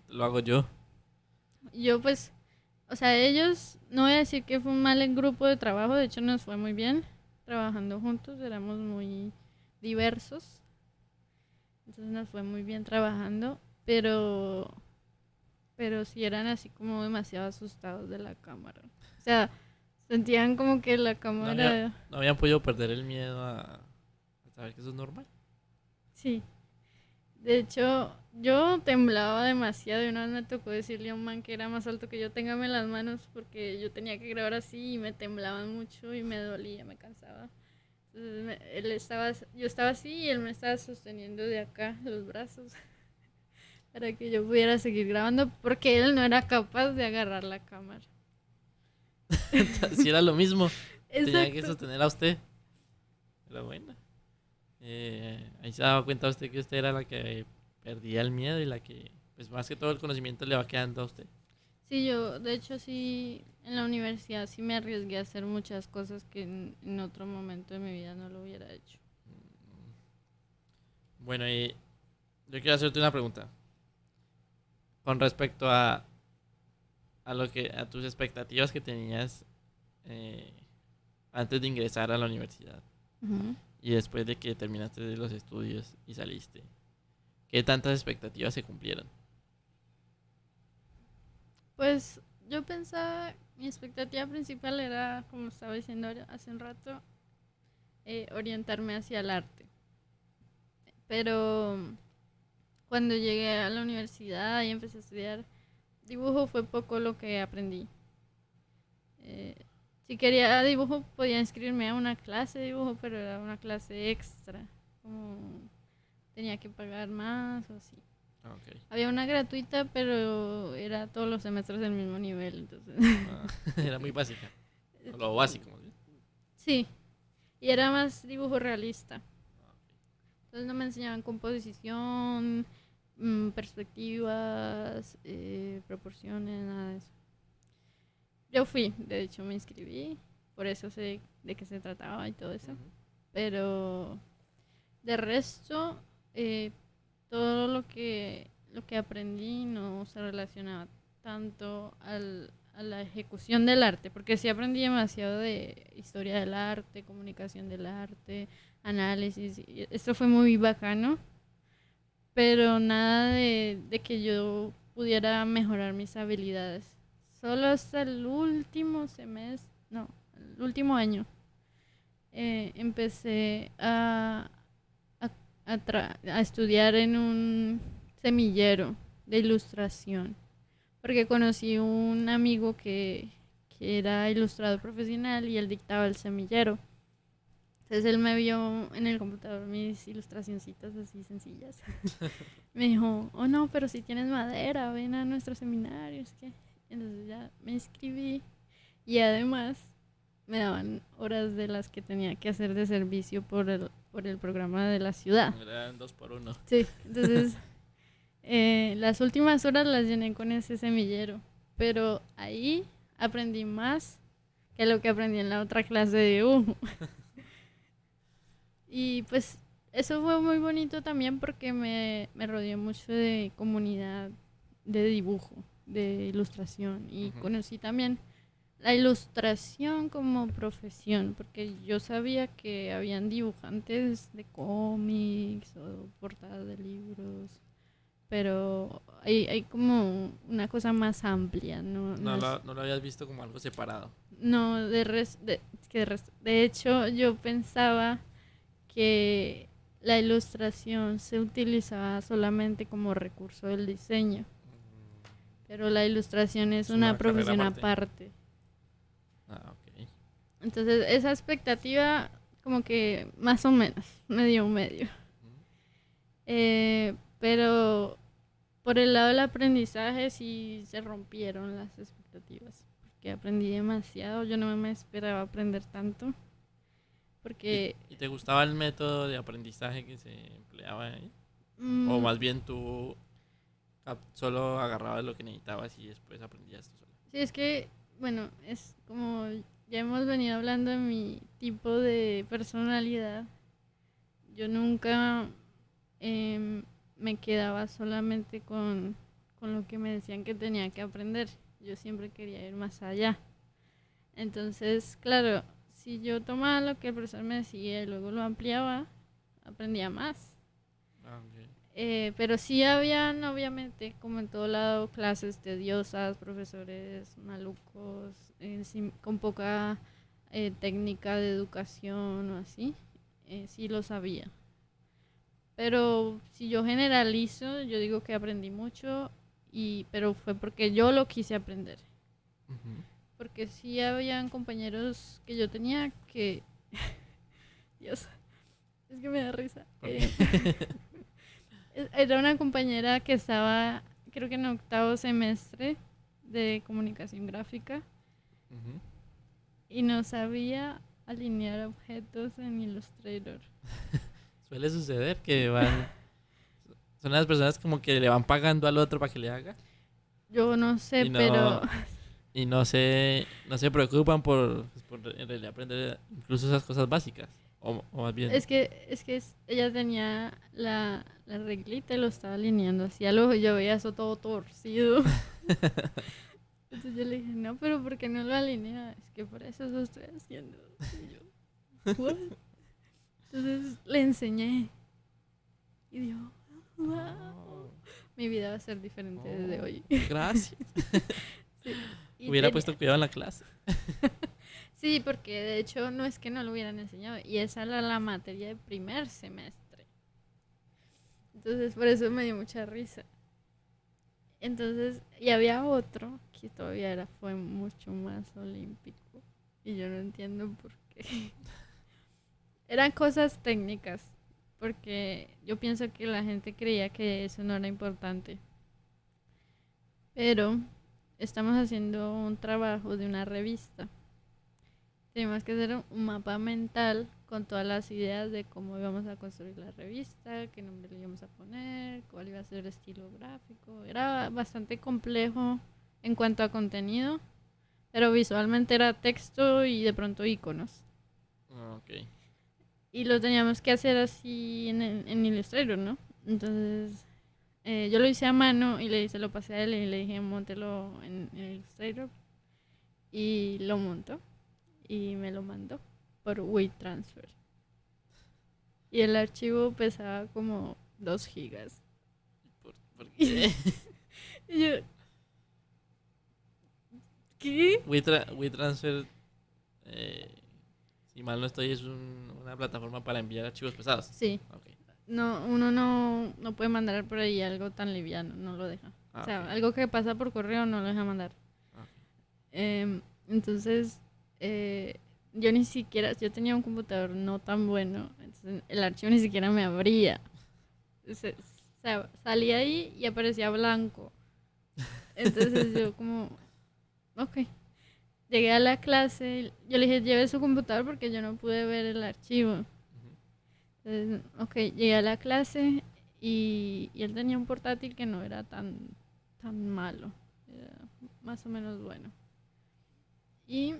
Lo hago yo. Yo pues, o sea, ellos, no voy a decir que fue un mal en grupo de trabajo, de hecho nos fue muy bien trabajando juntos, éramos muy diversos. Entonces nos fue muy bien trabajando, pero sí eran así como demasiado asustados de la cámara. O sea, sentían como que la No, cámara... no habían podido perder el miedo a saber que eso es normal. Sí, de hecho, yo temblaba demasiado y una vez me tocó decirle a un man que era más alto que yo, téngame las manos porque yo tenía que grabar así y me temblaban mucho y me dolía, me cansaba. Entonces yo estaba así y él me estaba sosteniendo de acá los brazos para que yo pudiera seguir grabando porque él no era capaz de agarrar la cámara. Si era lo mismo, tenía que Exacto. sostener a usted. Pero bueno, ahí se daba cuenta usted que usted era la que perdía el miedo y la que, pues más que todo el conocimiento le va quedando a usted. Sí, yo, de hecho, sí, en la universidad sí me arriesgué a hacer muchas cosas que en otro momento de mi vida no lo hubiera hecho. Bueno, y yo quiero hacerte una pregunta con respecto a lo que, a tus expectativas que tenías eh, antes de ingresar a la universidad Ujú. y después de que terminaste los estudios y saliste. ¿Qué tantas expectativas se cumplieron? Pues yo pensaba, mi expectativa principal era, como estaba diciendo hace un rato, orientarme hacia el arte. Pero cuando llegué a la universidad y empecé a estudiar dibujo fue poco lo que aprendí. Eh, si quería dibujo podía inscribirme a una clase de dibujo, pero era una clase extra. Como tenía que pagar más o así. Ok. Había una gratuita, pero era todos los semestres del mismo nivel. Entonces, Ah, era muy básica. O lo básico, más bien. sí, y era más dibujo realista. Entonces no me enseñaban composición, perspectivas, proporciones, nada de eso. Yo fui, de hecho me inscribí, por eso sé de qué se trataba y todo eso. Ujú. Pero de resto, eh, todo lo que aprendí no se relacionaba tanto a la ejecución del arte, porque sí aprendí demasiado de historia del arte, comunicación del arte, análisis, y esto fue muy bacano, pero nada de que yo pudiera mejorar mis habilidades. Solo hasta el último semestre, no, el último año, empecé a estudiar en un semillero de ilustración, porque conocí un amigo que era ilustrador profesional y él dictaba el semillero. Entonces él me vio en el computador mis ilustracioncitas así sencillas. Me dijo, oh no, pero si tienes madera, ven a nuestro seminario. Es que... Entonces ya me inscribí y además me daban horas de las que tenía que hacer de servicio por el programa de la ciudad. Eran 2 por 1. Sí, entonces las últimas horas las llené con ese semillero, pero ahí aprendí más que lo que aprendí en la otra clase de dibujo. Y pues eso fue muy bonito también porque me rodeé mucho de comunidad de dibujo, de ilustración y Ujú. conocí también la ilustración como profesión, porque yo sabía que habían dibujantes de cómics o portadas de libros, pero hay como una cosa más amplia, no, no es, No lo habías visto como algo separado. no de hecho yo pensaba que la ilustración se utilizaba solamente como recurso del diseño, pero la ilustración es Es una una carrera profesión aparte. aparte. Ah, ok. Entonces esa expectativa como que más o menos, medio medio. Pero por el lado del aprendizaje sí se rompieron las expectativas, porque aprendí demasiado, yo no me esperaba aprender tanto, porque Y te gustaba el método de aprendizaje que se empleaba ahí? ¿O mm, más bien tú solo agarrabas lo que necesitabas y después aprendías tú solo? sí, es que, bueno, es como ya hemos venido hablando de mi tipo de personalidad, yo nunca em, me quedaba solamente con lo que me decían que tenía que aprender. Yo siempre quería ir más allá. Entonces, claro, si yo tomaba lo que el profesor me decía y luego lo ampliaba, aprendía más. Ah, ok. Pero sí habían, obviamente, como en todo lado, clases tediosas, profesores malucos, con poca técnica de educación o así. Sí lo sabía. Pero si yo generalizo, yo digo que aprendí mucho, pero fue porque yo lo quise aprender. Ujú. Porque sí habían compañeros que yo tenía que... Dios, es que me da risa. ¿Por qué? Era una compañera que estaba, creo que en octavo semestre de comunicación gráfica Ujú. y no sabía alinear objetos en Illustrator. Suele suceder que van... Son las personas como que le van pagando al otro para que le haga. Yo no sé, Y no, pero y no se preocupan por en realidad aprender incluso esas cosas básicas. O más bien... ella tenía la reglita y lo estaba alineando así al ojo. Yo veía eso todo torcido. Entonces yo le dije, no, pero ¿por qué no lo alinea? Es que por eso lo estoy haciendo. Y yo, ¿what? Entonces le enseñé. Y dijo, wow. Mi vida va a ser diferente desde hoy. Gracias. Sí. Y Hubiera puesto cuidado en la clase. Sí, porque de hecho no es que no lo hubieran enseñado. Y esa era la materia de primer semestre. Entonces por eso me dio mucha risa. Entonces, y había otro que todavía fue mucho más olímpico. Y yo no entiendo por qué. Eran cosas técnicas. Porque yo pienso que la gente creía que eso no era importante. Pero estamos haciendo un trabajo de una revista. Tenemos que hacer un mapa mental con todas las ideas de cómo íbamos a construir la revista, qué nombre le íbamos a poner, cuál iba a ser el estilo gráfico. Era bastante complejo en cuanto a contenido, pero visualmente era texto y de pronto iconos. Ok. Y lo teníamos que hacer así en Illustrator, ¿no? Entonces yo lo hice a mano y se lo pasé a él y le dije, móntelo en Illustrator. Y lo montó y me lo mandó por WeTransfer. Y el archivo pesaba como 2 gigas. ¿Por qué? Y yo, ¿qué? WeTransfer, si mal no estoy, es una plataforma para enviar archivos pesados. Sí. Okay. No, uno no puede mandar por ahí algo tan liviano, no lo deja. O sea, Okay. algo que pasa por correo no lo deja mandar. Okay. Entonces, yo ni siquiera, yo tenía un computador no tan bueno, entonces el archivo ni siquiera me abría. O sea, salía ahí y aparecía blanco. Entonces yo como, ok. Llegué a la clase, yo le dije, lleve su computador porque yo no pude ver el archivo. Entonces, ok, llegué a la clase y él tenía un portátil que no era tan malo, era más o menos bueno. Y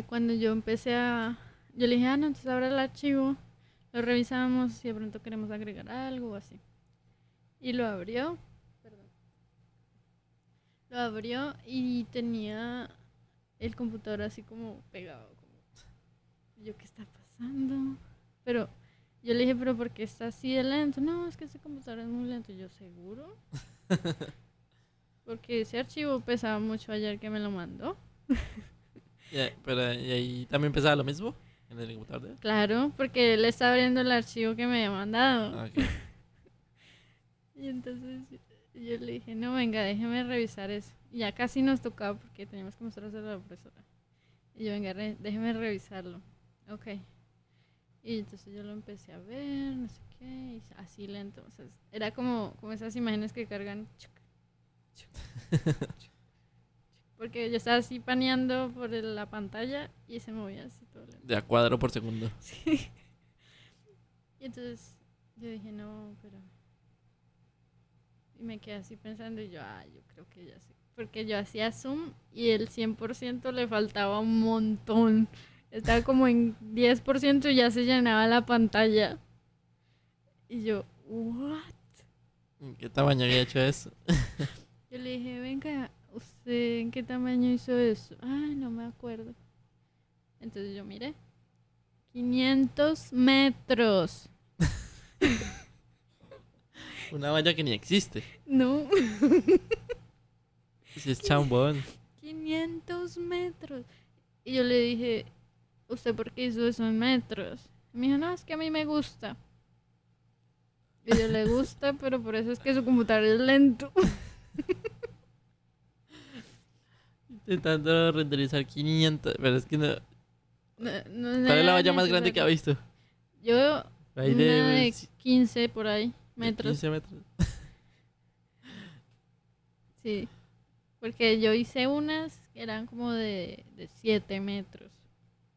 cuando yo yo le dije, no, entonces abra el archivo, lo revisamos si de pronto queremos agregar algo o así. Y lo abrió, y tenía el computador así como pegado. Yo, ¿qué está pasando? Pero yo le dije, ¿pero por qué está así de lento? No, es que ese computador es muy lento. Y yo, ¿seguro? Porque ese archivo pesaba mucho ayer que me lo mandó. Pero ¿y ahí también empezaba lo mismo? ¿En el computador de él? Claro, porque él está abriendo el archivo que me había mandado. Okay. Y entonces yo le dije, no, venga, déjeme revisar eso. Y ya casi nos tocaba porque teníamos que mostrárselo a la profesora. Y yo, venga, déjeme revisarlo. Ok. Y entonces yo lo empecé a ver, no sé qué, y así lento. O sea, era como esas imágenes que cargan. Porque yo estaba así paneando por la pantalla y se movía así todo lento. De a cuadro por segundo. Sí. Y entonces yo dije, no, pero... Y me quedé así pensando y yo, yo creo que ya sí. Porque yo hacía zoom y el 100% le faltaba un montón. Estaba como en 10% y ya se llenaba la pantalla. Y yo, ¿what? ¿En qué tamaño había hecho eso? Yo le dije, venga, ¿usted en qué tamaño hizo eso? Ay, no me acuerdo. Entonces yo miré. 500 metros. Una valla que ni existe. No. Si es chambón. 500 metros. Y yo le dije, ¿usted por qué hizo eso en metros? Y me dijo, no, es que a mí me gusta. Y yo, le gusta, pero por eso es que su computador es lento. Intentando renderizar 500. Pero es que no. No ¿Cuál es la era valla más grande que ha necesario. visto? Yo, Ahí una de de 15 por ahí, de metros. 15 metros. Sí. Porque yo hice unas que eran como de 7 metros.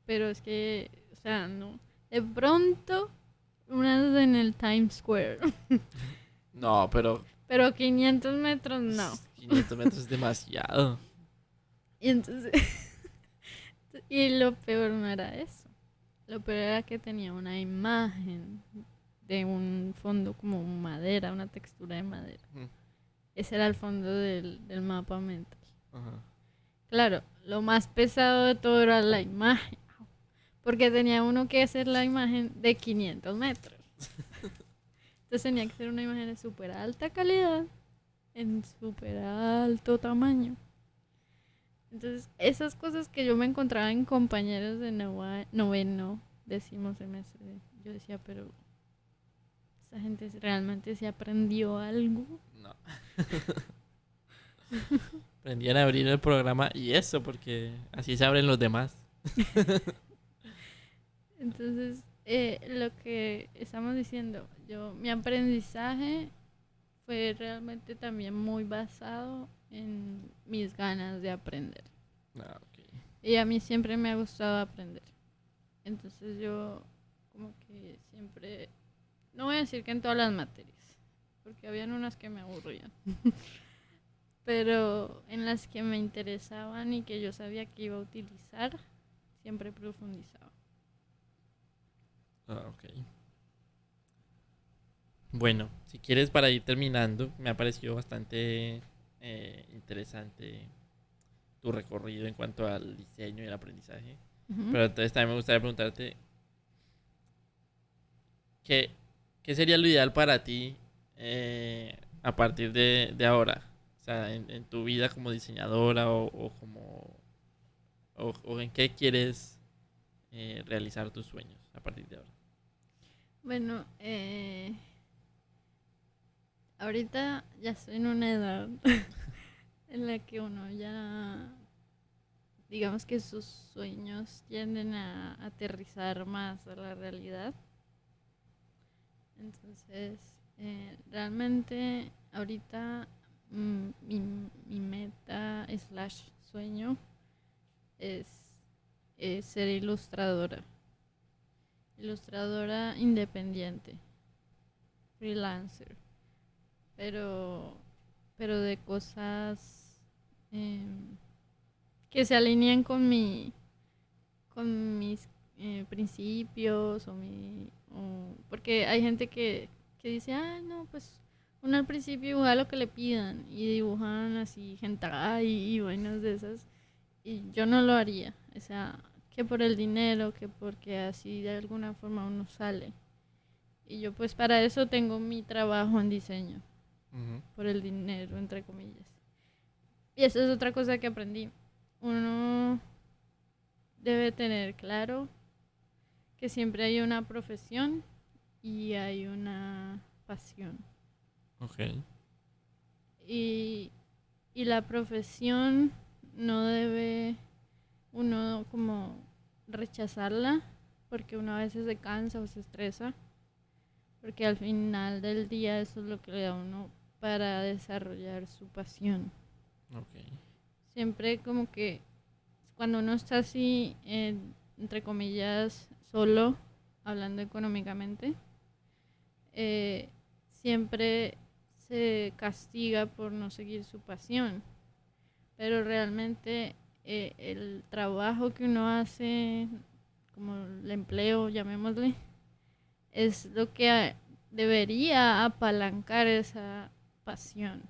pero es que, o sea, no. De pronto, unas en el Times Square, No, pero pero 500 metros no. 500 metros es demasiado. Y entonces, y lo peor no era eso. Lo peor era que tenía una imagen de un fondo como madera, una textura de madera. Mm, Ese era el fondo del mapa mental. ajá. Claro, lo más pesado de todo era la imagen, porque tenía uno que hacer la imagen de 500 metros. Entonces tenía que ser una imagen de súper alta calidad, en súper alto tamaño. Entonces, esas cosas que yo me encontraba en compañeros de noveno, décimo semestre, yo decía, pero esa gente realmente se aprendió algo. No. Aprendían a abrir el programa y eso, porque así se abren los demás. Entonces, lo que estamos diciendo, mi aprendizaje fue realmente también muy basado en mis ganas de aprender. Ah, ok. Y a mí siempre me ha gustado aprender. Entonces yo como que siempre, no voy a decir que en todas las materias, porque habían unas que me aburrían, pero en las que me interesaban y que yo sabía que iba a utilizar, siempre profundizaba. Ah, ok. Bueno, si quieres para ir terminando, me ha parecido bastante interesante tu recorrido en cuanto al diseño y el aprendizaje. Ujú. Pero entonces también me gustaría preguntarte, ¿qué, qué sería lo ideal para ti a partir de ahora? O sea, en tu vida como diseñadora o como... o en qué quieres realizar tus sueños a partir de ahora. Bueno, ahorita ya estoy en una edad en la que uno ya, digamos que sus sueños tienden a aterrizar más a la realidad. Entonces, realmente ahorita mi meta slash sueño es, ser ilustradora. Ilustradora independiente, freelancer, pero, pero de cosas que se alinean con mis principios porque hay gente que dice, ah, no, pues uno al principio dibuja lo que le pidan y dibujan así hentai y vainas de esas y yo no lo haría, o sea, que por el dinero, que porque así de alguna forma uno sale y yo pues para eso tengo mi trabajo en diseño, Ujú. por el dinero, entre comillas. Y eso es otra cosa que aprendí. Uno debe tener claro que siempre hay una profesión y hay una pasión. Ok. Y, y la profesión no debe uno como rechazarla porque uno a veces se cansa o se estresa, porque al final del día eso es lo que le da a uno para desarrollar su pasión. Ok. Siempre como que cuando uno está así, entre comillas, solo, hablando económicamente, eh, siempre se castiga por no seguir su pasión. Pero realmente el trabajo que uno hace, como el empleo, llamémosle, es lo que debería apalancar esa pasión.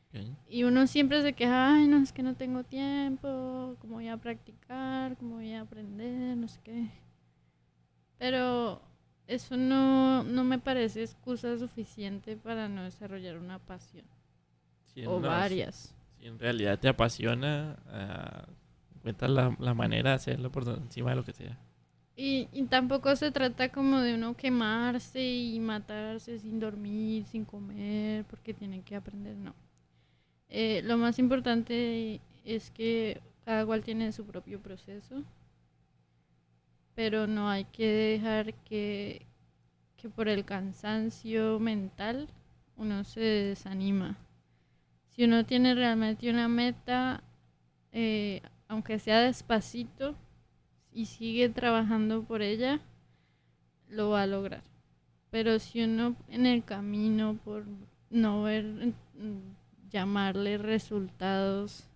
Ok. Y uno siempre se queja, ay, no, es que no tengo tiempo, cómo voy a practicar, cómo voy a aprender, no sé qué. Pero eso no me parece excusa suficiente para no desarrollar una pasión. Si, O no, varias. si en realidad te apasiona, encuentras la manera de hacerlo por encima de lo que sea. Y tampoco se trata como de uno quemarse y matarse sin dormir, sin comer, porque tiene que aprender, no. Lo más importante es que cada cual tiene su propio proceso, pero no hay que dejar que por el cansancio mental uno se desanima. Si uno tiene realmente una meta, aunque sea despacito, y sigue trabajando por ella, lo va a lograr. Pero si uno en el camino, por no ver, llamarle resultados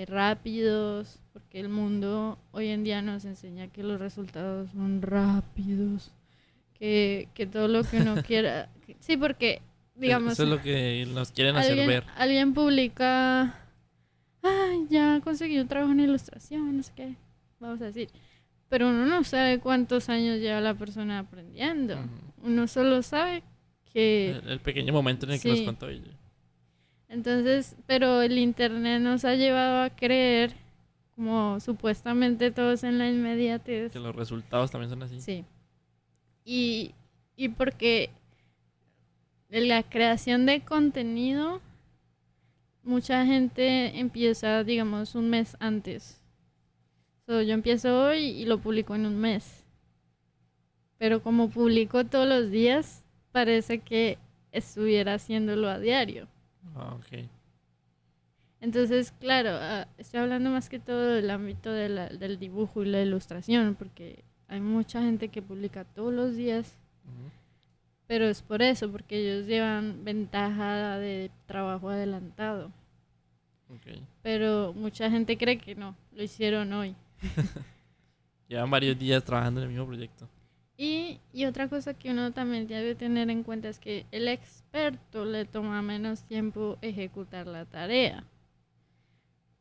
rápidos, porque el mundo hoy en día nos enseña que los resultados son rápidos, que todo lo que uno quiera... Sí, porque, digamos, Eso es lo que nos quieren hacer ver. alguien publica, ay, ya conseguí un trabajo en ilustración, no sé qué, vamos a decir. Pero uno no sabe cuántos años lleva la persona aprendiendo. Ujú. Uno solo sabe que... El pequeño momento en el que nos Sí. contó ella. Entonces, pero el internet nos ha llevado a creer, como supuestamente todos en la inmediatez. Que los resultados también son así. Sí. Y porque la creación de contenido, mucha gente empieza, digamos, un mes antes. Yo empiezo hoy y lo publico en un mes. Pero como publico todos los días, parece que estuviera haciéndolo a diario. Ah, ok. Entonces, claro, estoy hablando más que todo del ámbito del dibujo y la ilustración, porque hay mucha gente que publica todos los días, Ujú. pero es por eso, porque ellos llevan ventaja de trabajo adelantado. Ok. Pero mucha gente cree que no, lo hicieron hoy. Llevan varios días trabajando en el mismo proyecto. Y otra cosa que uno también debe tener en cuenta es que el experto le toma menos tiempo ejecutar la tarea.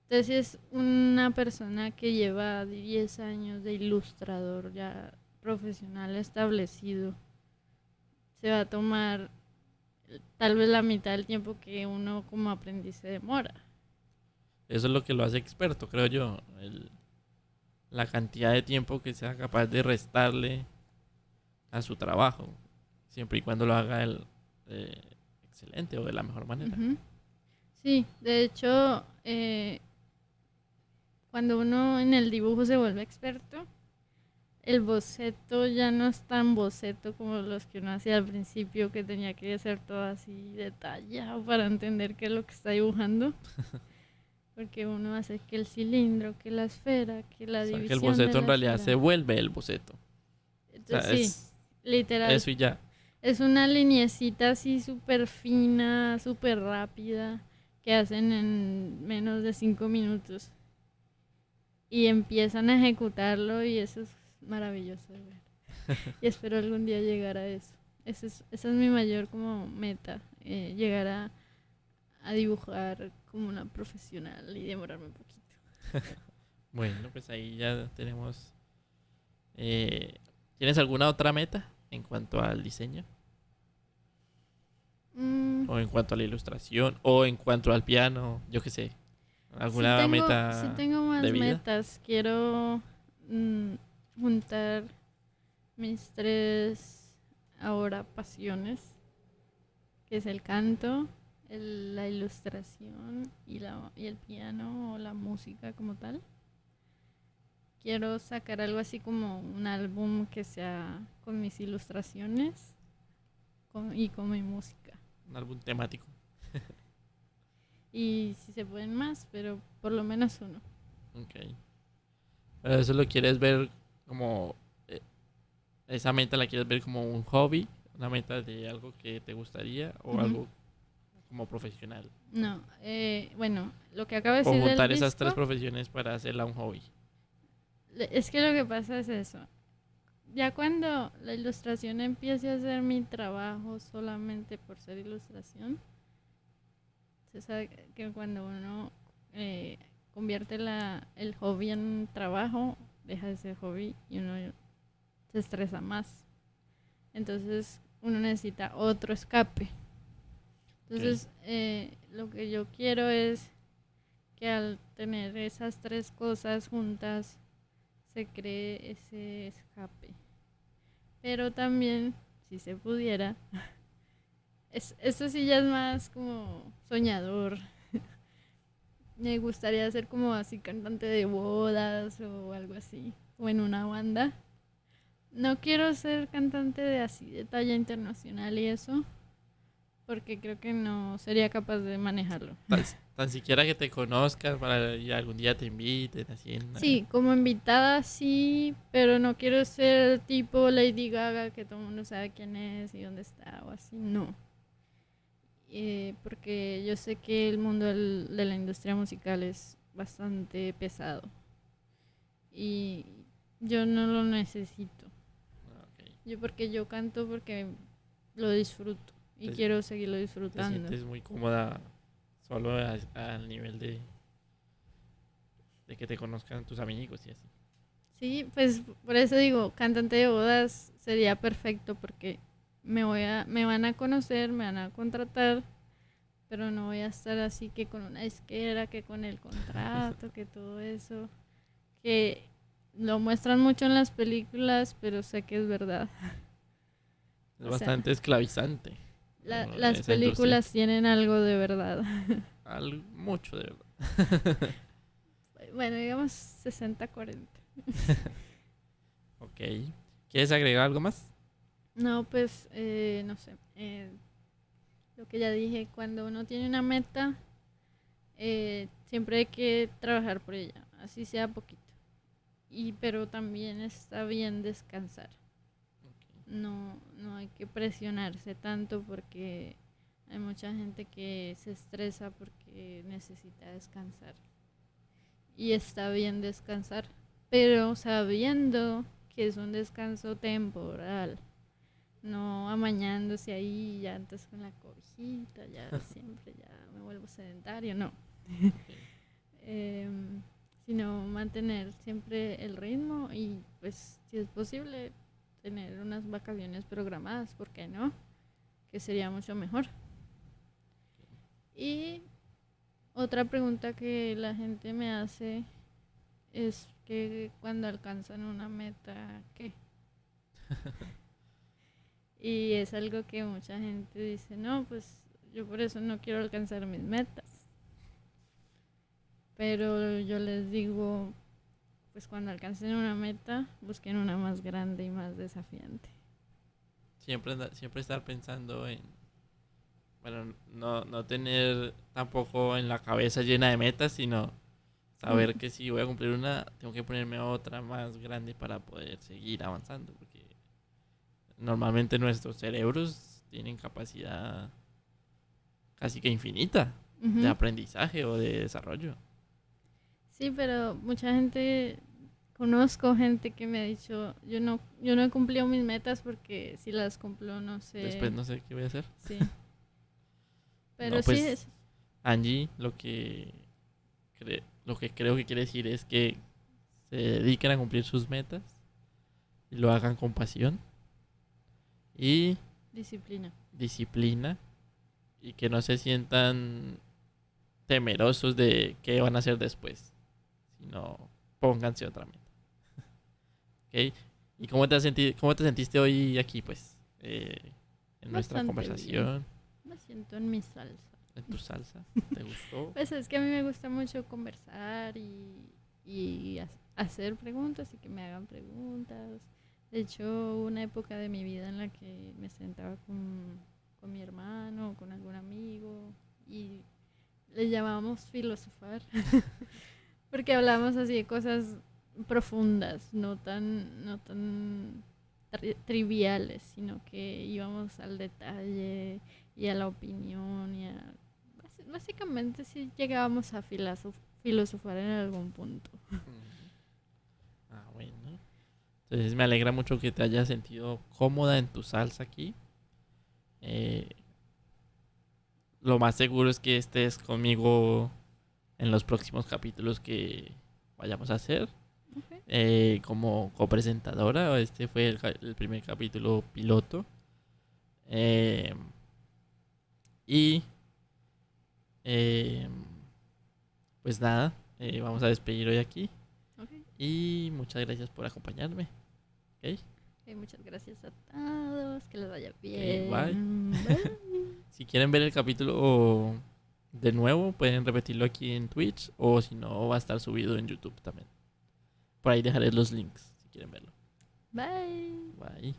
Entonces, si es una persona que lleva 10 años de ilustrador ya profesional establecido, se va a tomar tal vez la mitad del tiempo que uno como aprendiz se demora. Eso es lo que lo hace experto, creo yo. La cantidad de tiempo que sea capaz de restarle a su trabajo. Siempre y cuando lo haga eh, excelente o de la mejor manera. Ujú. Sí, de hecho, cuando uno en el dibujo se vuelve experto, el boceto ya no es tan boceto como los que uno hacía al principio, que tenía que ser todo así detallado para entender qué es lo que está dibujando. Porque uno hace que el cilindro, que la esfera, que la O sea, que el división de boceto en la realidad esfera. se vuelve el boceto. O sea, Entonces sí, es literal. eso y ya. Es una lineecita así súper fina, súper rápida, que hacen en menos de 5 minutos. Y empiezan a ejecutarlo y eso es maravilloso de ver. Y espero algún día llegar a eso. Esa es mi mayor como meta, llegar a dibujar como una profesional y demorarme un poquito. Bueno, pues ahí ya tenemos. eh, ¿Tienes alguna otra meta en cuanto al diseño? Mm, ¿O en cuanto a la ilustración? ¿O en cuanto al piano? Yo qué sé. sí ¿Alguna sí meta tengo más de vida? metas. Quiero juntar mis tres ahora pasiones, que es el canto, la ilustración y el piano o la música como tal. Quiero sacar algo así como un álbum que sea con mis ilustraciones y con mi música. Un álbum temático. Y si se pueden más, pero por lo menos uno. Ok. Pero eso lo quieres ver como... esa meta la quieres ver como un hobby, una meta de algo que te gustaría o Ujú. algo como profesional. No, bueno, lo que acabo de O decir del juntar esas tres disco, profesiones para hacerla un hobby. es que lo que pasa es eso. Ya cuando la ilustración empiece a ser mi trabajo solamente por ser ilustración, se sabe que cuando uno convierte el hobby en un trabajo, deja de ser hobby y uno se estresa más. Entonces uno necesita otro escape. Entonces lo que yo quiero es que al tener esas tres cosas juntas se cree ese escape. Pero también, si se pudiera, esto sí ya es más como soñador. Me gustaría ser como así cantante de bodas o algo así, o en una banda. No quiero ser cantante de así de talla internacional y eso, porque creo que no sería capaz de manejarlo. Tan siquiera que te conozcas para y algún día te inviten, así en Sí, como invitada sí, pero no quiero ser tipo Lady Gaga, que todo el mundo sabe quién es y dónde está o así, no. Porque yo sé que el mundo de la industria musical es bastante pesado y yo no lo necesito. Ok. Porque yo canto porque lo disfruto y Te, quiero seguirlo te disfrutando. sientes muy cómoda solo al nivel de que te conozcan tus amigos y así. Sí, pues por eso digo, cantante de bodas sería perfecto porque me van a conocer, me van a contratar, pero no voy a estar así que con una disquera, que con el contrato, que todo eso, que lo muestran mucho en las películas, pero sé que es verdad. Es O sea, bastante esclavizante, las esa industria. películas tienen algo de verdad. Mucho de verdad. Bueno, digamos 60-40. Ok. ¿Quieres agregar algo más? No, pues, no sé. Lo que ya dije, cuando uno tiene una meta, siempre hay que trabajar por ella, así sea poquito. Pero también está bien descansar. No hay que presionarse tanto porque hay mucha gente que se estresa porque necesita descansar. Y está bien descansar, pero sabiendo que es un descanso temporal. No amañándose ahí, ya antes con la cobijita, ya siempre ya me vuelvo sedentario, no. Ok. Em, Sino mantener siempre el ritmo y pues si es posible tener unas vacaciones programadas, ¿por qué no? Que sería mucho mejor. Y otra pregunta que la gente me hace es que cuando alcanzan una meta, ¿qué? Y es algo que mucha gente dice, no, pues yo por eso no quiero alcanzar mis metas. Pero yo les digo, pues cuando alcancen una meta, busquen una más grande y más desafiante. Siempre estar pensando en, bueno, no tener tampoco en la cabeza llena de metas, sino saber que si voy a cumplir una, tengo que ponerme otra más grande para poder seguir avanzando, porque normalmente nuestros cerebros tienen capacidad casi que infinita de Ujú. aprendizaje o de desarrollo. Sí, pero mucha gente, conozco gente que me ha dicho, yo no he cumplido mis metas porque si las cumplo no Después sé, no sé qué voy a hacer. sí. Pero No, sí, pues Angie, lo que creo que quiere decir es que se dediquen a cumplir sus metas y lo hagan con pasión y disciplina. disciplina y que no se sientan temerosos de qué van a hacer después, sino pónganse otra meta. ¿Ok? ¿Y cómo te sentiste hoy aquí, pues? En nuestra Bastante bien. conversación, Me siento en mi salsa. en tu salsa. ¿Te gustó? Pues es que a mí me gusta mucho conversar hacer preguntas y que me hagan preguntas. De hecho, hubo una época de mi vida en la que me sentaba con mi hermano, con algún amigo y le llamábamos filosofar, porque hablábamos así de cosas profundas, no tan triviales, sino que íbamos al detalle y a la opinión básicamente sí llegábamos a filosofar en algún punto. Ah, bueno. Entonces me alegra mucho que te hayas sentido cómoda en tu salsa aquí. Eh, lo más seguro es que estés conmigo en los próximos capítulos que vayamos a hacer. Okay. Como copresentadora, este fue el primer capítulo piloto. Eh, y eh, pues nada, vamos a despedir hoy aquí. Okay. Y muchas gracias por acompañarme. ¿Ok? Muchas gracias a todos, que les vaya Ok, bye. bien. Bye. Si quieren ver el capítulo de nuevo, pueden repetirlo aquí en Twitch o si no, va a estar subido en YouTube también. Por ahí dejaré los links si quieren verlo. Bye. Bye.